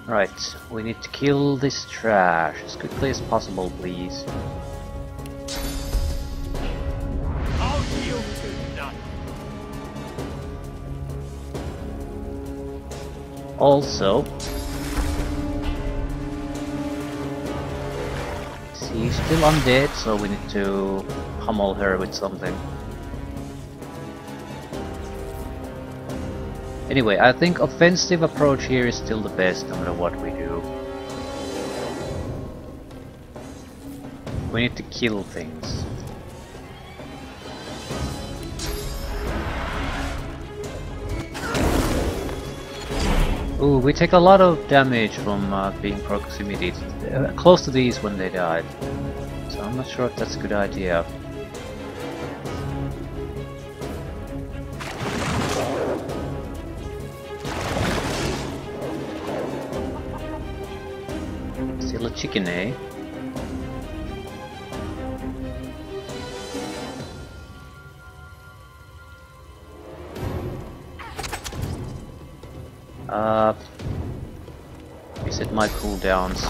Right, we need to kill this trash as quickly as possible, please.
I'll yield to none.
Also, she's still undead, so we need to pummel her with something. Anyway, I think offensive approach here is still the best no matter what we do. We need to kill things. Ooh, we take a lot of damage from being proximity close to these when they died. So I'm not sure if that's a good idea. Still a chicken, eh? Reset my cooldowns.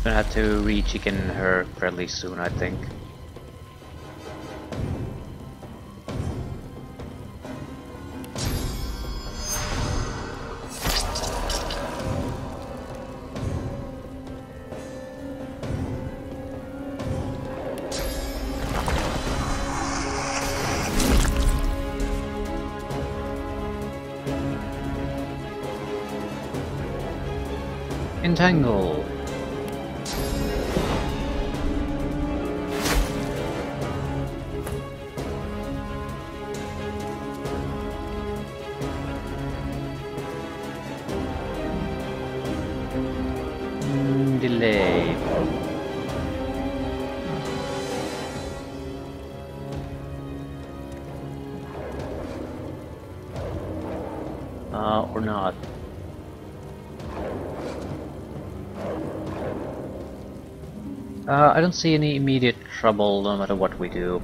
Gonna have to re-chicken her fairly soon, I think. Entangle. Delay. Or not. I don't see any immediate trouble no matter what we do.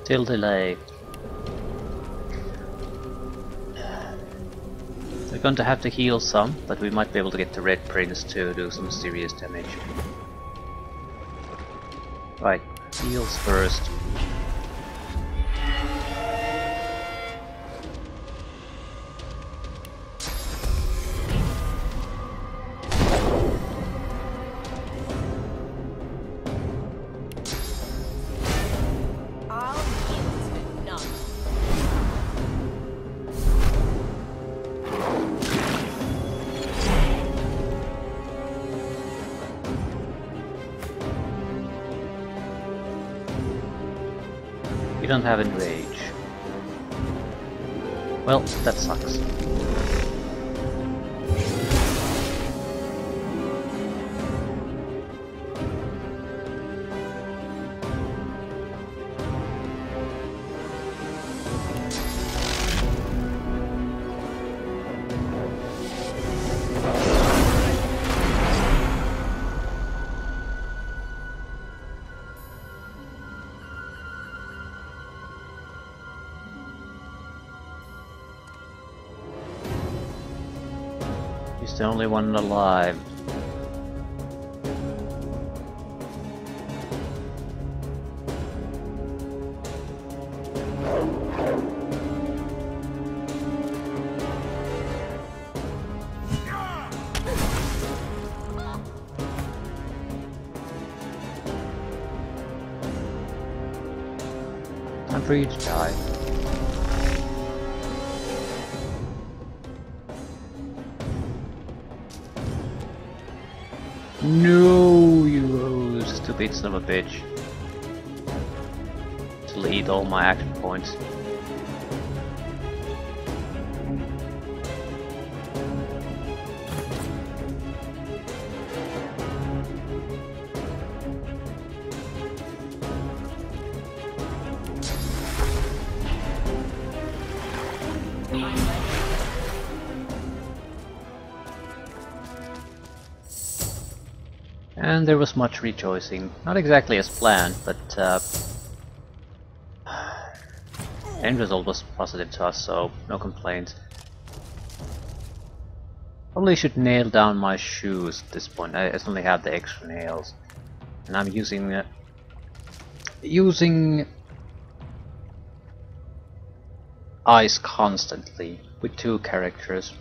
Still delay. We're going to have to heal some, but we might be able to get the Red Prince to do some serious damage. Right, heals first. You don't have enrage. Well, that sucks. He's the only one alive. Time for you to die. No, you stupid son of a bitch. Delete all my action points. And there was much rejoicing. Not exactly as planned, but end result was positive to us, so no complaints. Probably should nail down my shoes at this point. I only have the extra nails, and I'm using ice constantly with 2 characters.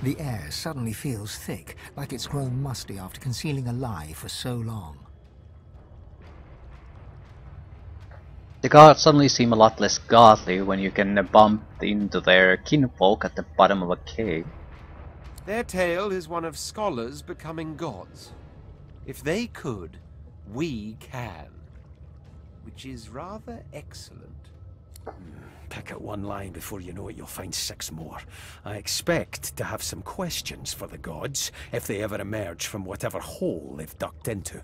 The air suddenly feels thick, like it's grown musty after concealing a lie for so long.
The gods suddenly seem a lot less godly when you can bump into their kinfolk at the bottom of a cave.
Their tale is one of scholars becoming gods. If they could, we can. Which is rather excellent.
Pick out one line before you know it, you'll find 6 more. I expect to have some questions for the gods if they ever emerge from whatever hole they've ducked into.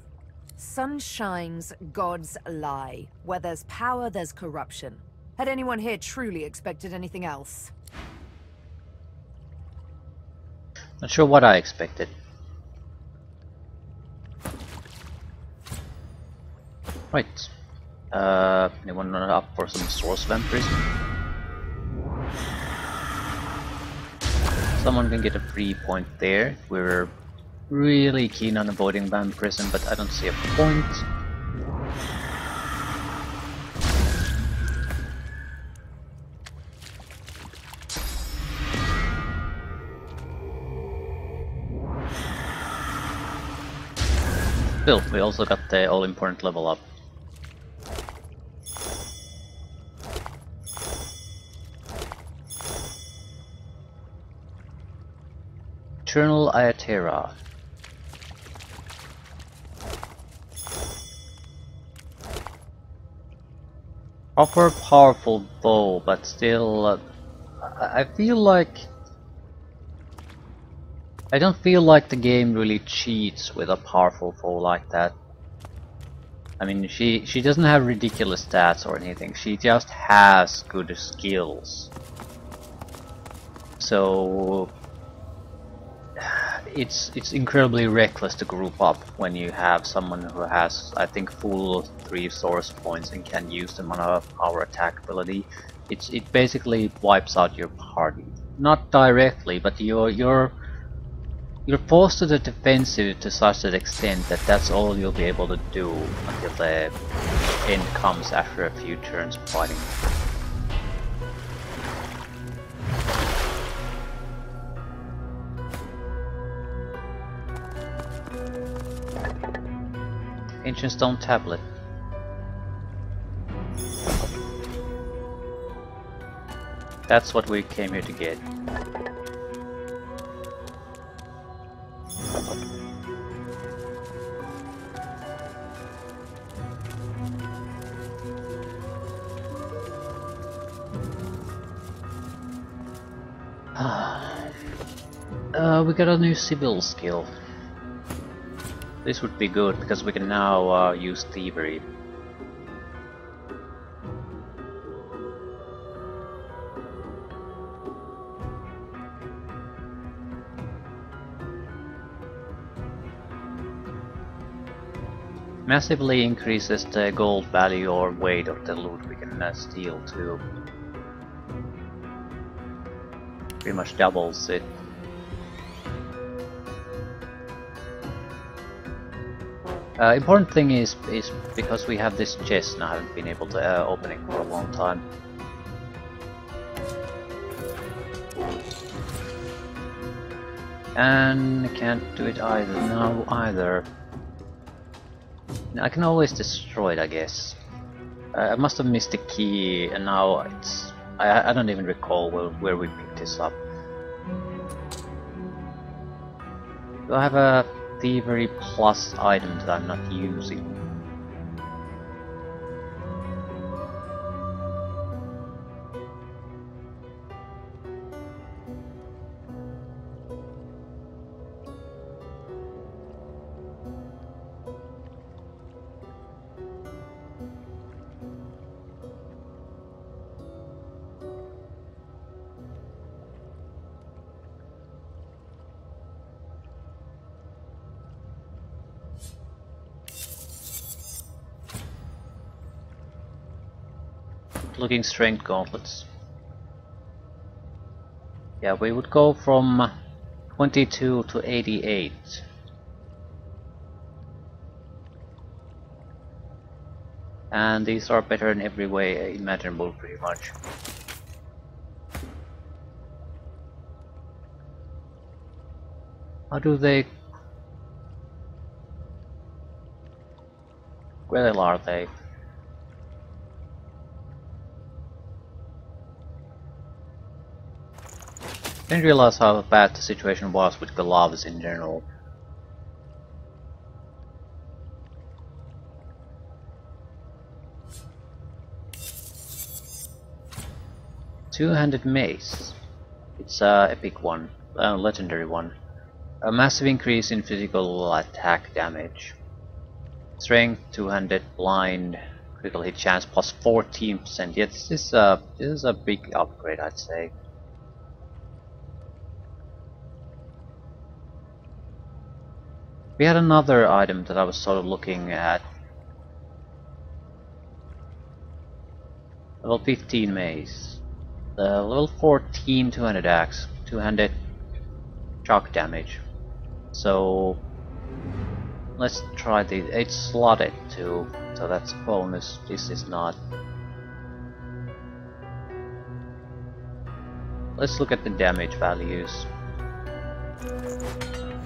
Sun shines, gods lie. Where there's power, there's corruption. Had anyone here truly expected anything else?
Not sure what I expected. Right. Anyone up for some source vampirism? Someone can get a free point there. We're really keen on avoiding vampirism, but I don't see a point. Still, we also got the all-important level up. Eternal Iatera. Proper powerful bow, but still, I feel like I don't feel like the game really cheats with a powerful foe like that. I mean, she doesn't have ridiculous stats or anything. She just has good skills. So it's incredibly reckless to group up when you have someone who has, I think, full 3 source points and can use them on our attack ability. It basically wipes out your party. Not directly, but you're forced to the defensive to such an extent that that's all you'll be able to do until the end comes after a few turns of fighting. Ancient stone tablet. That's what we came here to get. We got a new civil skill. This would be good because we can now use thievery. Massively increases the gold value or weight of the loot we can steal too. Pretty much doubles it. Important thing is because we have this chest and I haven't been able to open it for a long time. And can't do it either now either. I can always destroy it, I guess. I must have missed the key and now it's... I don't even recall where we picked this up. Do I have a thievery plus item that I'm not using? Looking strength gauntlets. Yeah, we would go from 22 to 88. And these are better in every way imaginable, pretty much. How do they... Where are they? Didn't realize how bad the situation was with gloves in general. Two-handed mace. It's a epic one, a legendary one. A massive increase in physical attack damage. Strength, two-handed, blind, critical hit chance plus 14%. Yes, this is a big upgrade, I'd say. We had another item that I was sort of looking at. Level 15 mace. The level 14 two-handed axe. Two-handed shock damage. So let's try the... It's slotted too, so that's a bonus. This is not. Let's look at the damage values.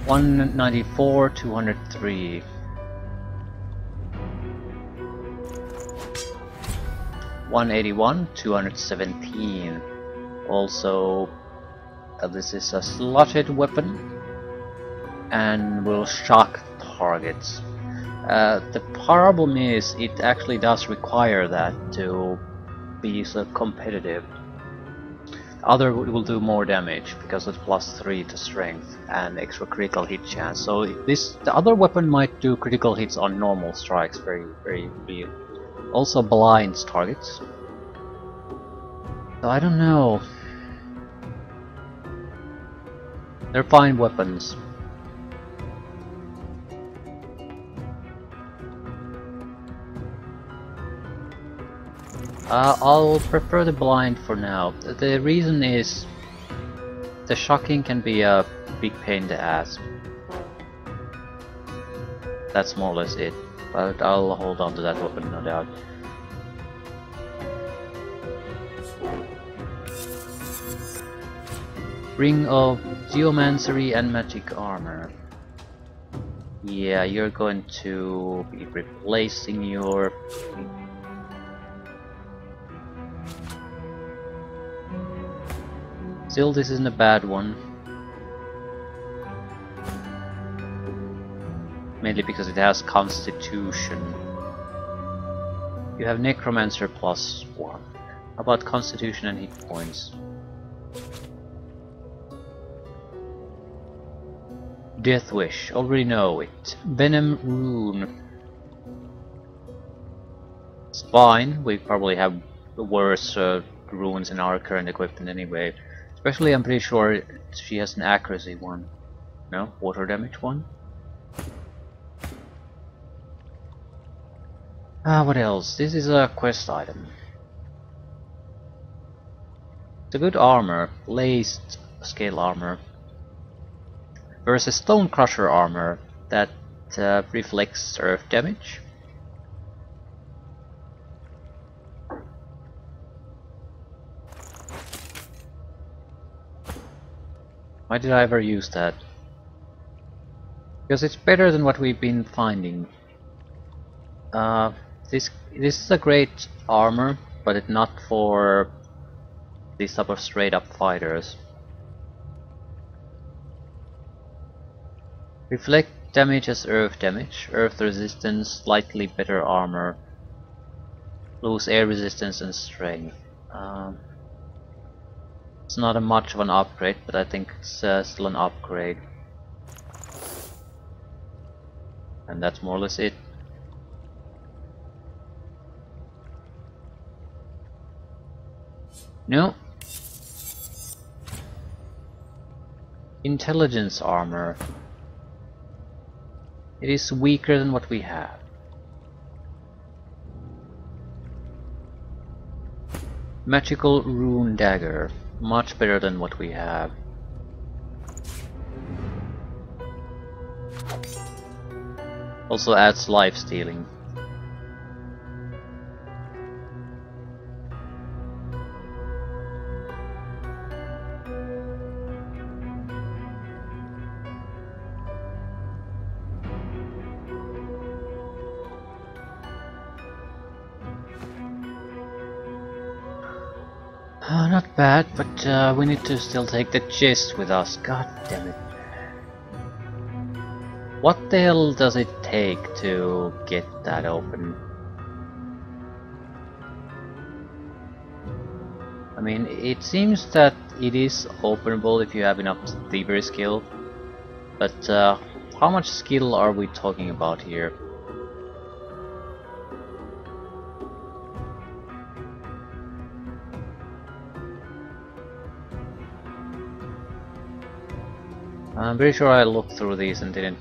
194, 203. 181, 217. Also, this is a slotted weapon and will shock targets. The problem is it actually does require that to be so competitive. Other will do more damage because it's +3 to strength and extra critical hit chance. So the other weapon might do critical hits on normal strikes very real. Also blinds targets. So I don't know. They're fine weapons. I'll prefer the blind for now. The reason is the shocking can be a big pain in the ass. That's more or less it. But I'll hold on to that weapon, no doubt. Ring of Geomancery and Magic Armor. Yeah, you're going to be replacing your... Still, this isn't a bad one. Mainly because it has Constitution. You have Necromancer +1. How about Constitution and hit points? Death Wish, already know it. Venom Rune. It's fine, we probably have worse runes in our current equipment anyway. Especially, I'm pretty sure she has an accuracy one. No? Water damage one? What else? This is a quest item. It's a good armor. Laced scale armor. Versus Stone Crusher armor that reflects earth damage. Why did I ever use that? Because it's better than what we've been finding. This is a great armor, but it's not for these type of straight up fighters. Reflect damage as earth damage, earth resistance, slightly better armor, lose air resistance and strength. It's not much of an upgrade, but I think it's still an upgrade. And that's more or less it. No. Intelligence armor. It is weaker than what we have. Magical rune dagger. Much better than what we have. Also adds life stealing. Not bad, but we need to still take the chest with us. God damn it. What the hell does it take to get that open? I mean, it seems that it is openable if you have enough thievery skill, but how much skill are we talking about here? I'm pretty sure I looked through these and didn't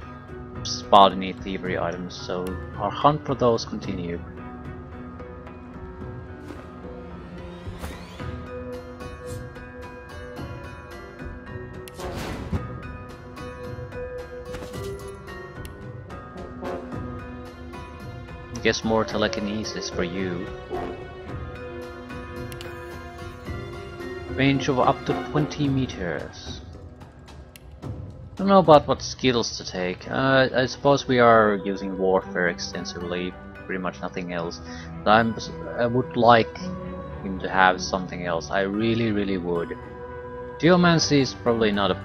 spot any thievery items, so our hunt for those continue. Guess more telekinesis for you. Range of up to 20 meters. I don't know about what skills to take. I suppose we are using warfare extensively, pretty much nothing else. But I would like him to have something else. I really would. Geomancy is probably not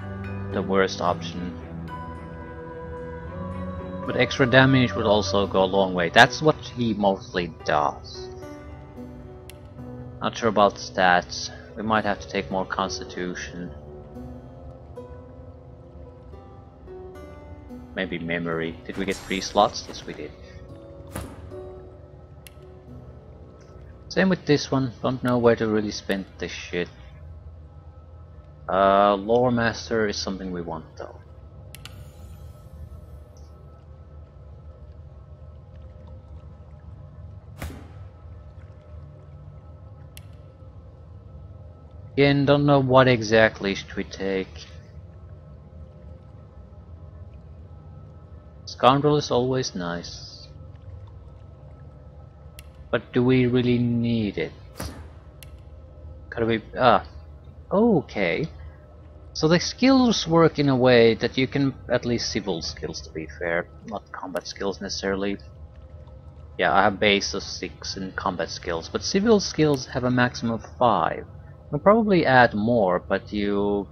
the worst option. But extra damage would also go a long way. That's what he mostly does. Not sure about stats. We might have to take more constitution. Maybe memory. Did we get 3 slots? Yes, we did. Same with this one. Don't know where to really spend this shit. Lore Master is something we want though. Again, don't know what exactly should we take. Scoundrel is always nice. But do we really need it? Could we... okay. So the skills work in a way that you can, at least civil skills to be fair, not combat skills necessarily. Yeah, I have base of 6 in combat skills, but civil skills have a maximum of 5. You'll probably add more, but you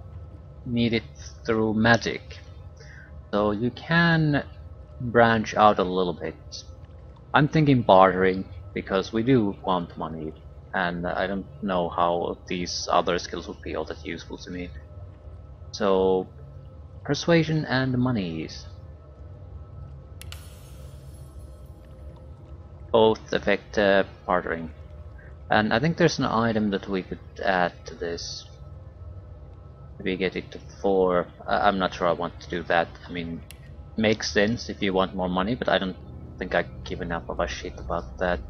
need it through magic. So you can branch out a little bit. I'm thinking bartering, because we do want money, and I don't know how these other skills would be all that useful to me. So, persuasion and monies. Both affect bartering. And I think there's an item that we could add to this. Maybe get it to 4. I'm not sure I want to do that. I mean, makes sense if you want more money, but I don't think I give enough of a shit about that.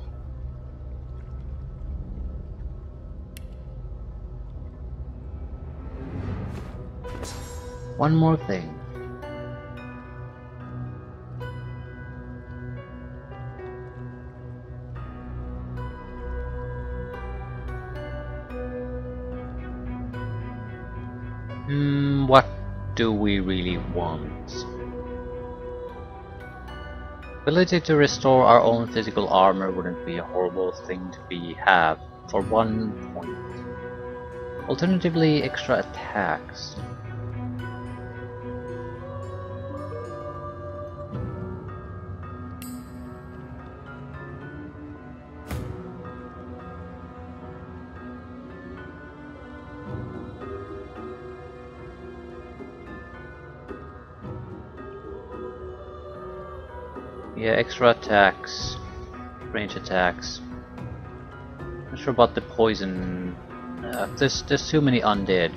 One more thing. What do we really want? Ability to restore our own physical armor wouldn't be a horrible thing to have for 1 point. Alternatively, extra attacks. Yeah, extra attacks, range attacks. Not sure about the poison. There's too many undead.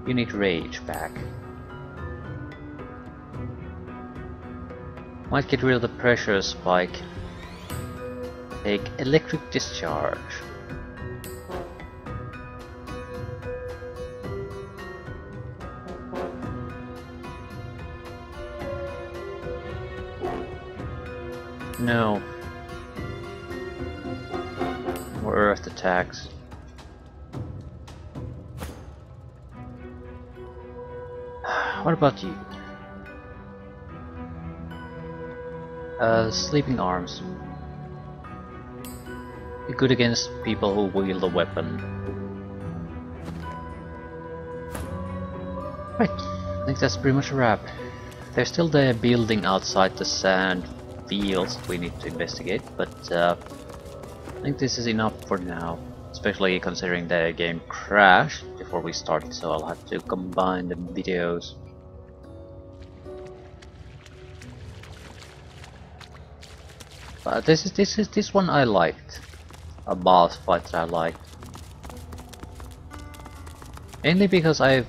You need rage back. Might get rid of the pressure spike. Take electric discharge. No. More earth attacks. What about you? Sleeping arms. Be good against people who wield a weapon. Right, I think that's pretty much a wrap. There's still the building outside the sand fields we need to investigate, but I think this is enough for now, especially considering the game crashed before we started, so I'll have to combine the videos. But this one I liked, a boss fight that I liked, mainly because I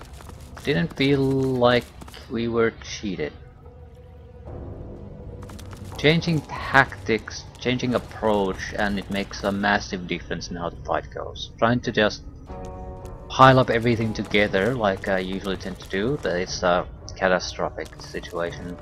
didn't feel like we were cheated. Changing tactics, changing approach, and it makes a massive difference in how the fight goes. Trying to just pile up everything together like I usually tend to do, it's a catastrophic situation.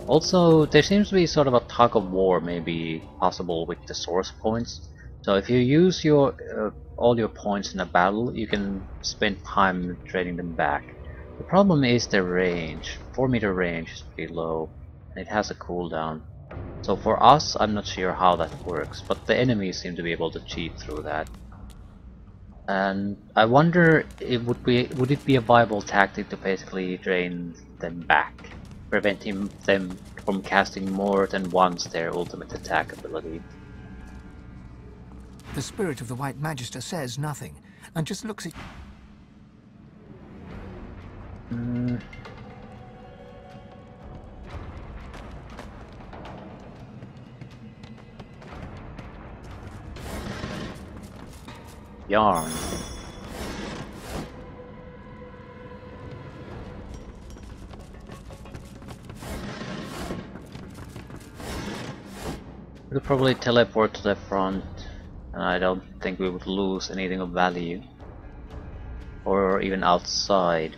Also, there seems to be sort of a tug of war maybe possible with the source points. So if you use your all your points in a battle, you can spend time trading them back. The problem is the range. 4-meter range is pretty low. It has a cooldown. So for us, I'm not sure how that works, but the enemies seem to be able to cheat through that. And I wonder if would it be a viable tactic to basically drain them back, preventing them from casting more than once their ultimate attack ability.
The spirit of the White Magister says nothing, and just looks at...
Yarn. We'll probably teleport to the front and I don't think we would lose anything of value, or even outside.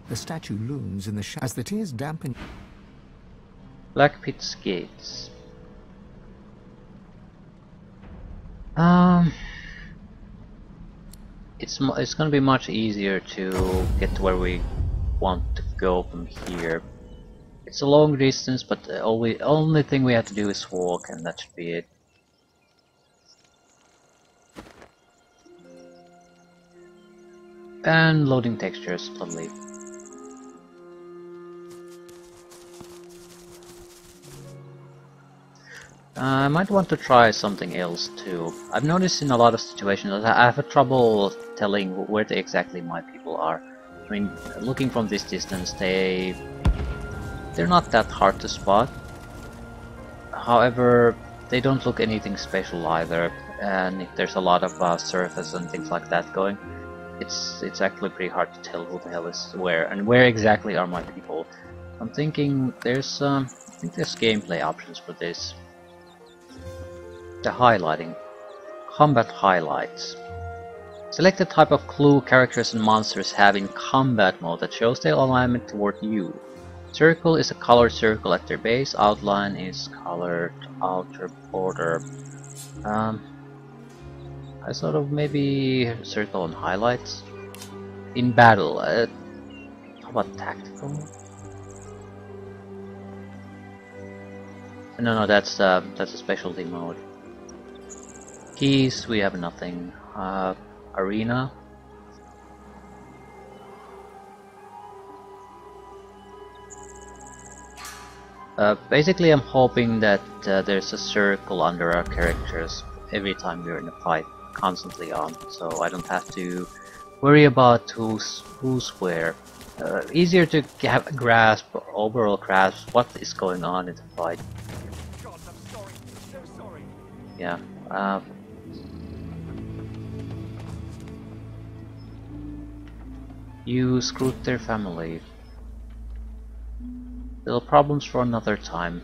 The statue looms in the shadow as the tears dampen.
Black Pit's gates. It's gonna be much easier to get to where we want to go from here. It's a long distance, but the only thing we have to do is walk, and that should be it. And loading textures, totally. I might want to try something else too. I've noticed in a lot of situations that I have trouble telling where exactly my people are. I mean, looking from this distance, they're not that hard to spot. However, they don't look anything special either, and if there's a lot of surface and things like that going, it's actually pretty hard to tell who the hell is where and where exactly are my people. I'm thinking there's I think there's gameplay options for this. The highlighting. Combat highlights. Select the type of clue characters and monsters have in combat mode that shows their alignment toward you. Circle is a colored circle at their base, outline is colored outer border. I sort of maybe circle on highlights. In battle, how about tactical? No, that's a specialty mode. Keys, we have nothing. Arena. Basically, I'm hoping that there's a circle under our characters every time we're in a fight, constantly on, so I don't have to worry about who's where. Easier to have a grasp, overall grasp, what is going on in the fight.
God, I'm sorry. I'm so sorry.
Yeah. You screwed their family. Little problems for another time.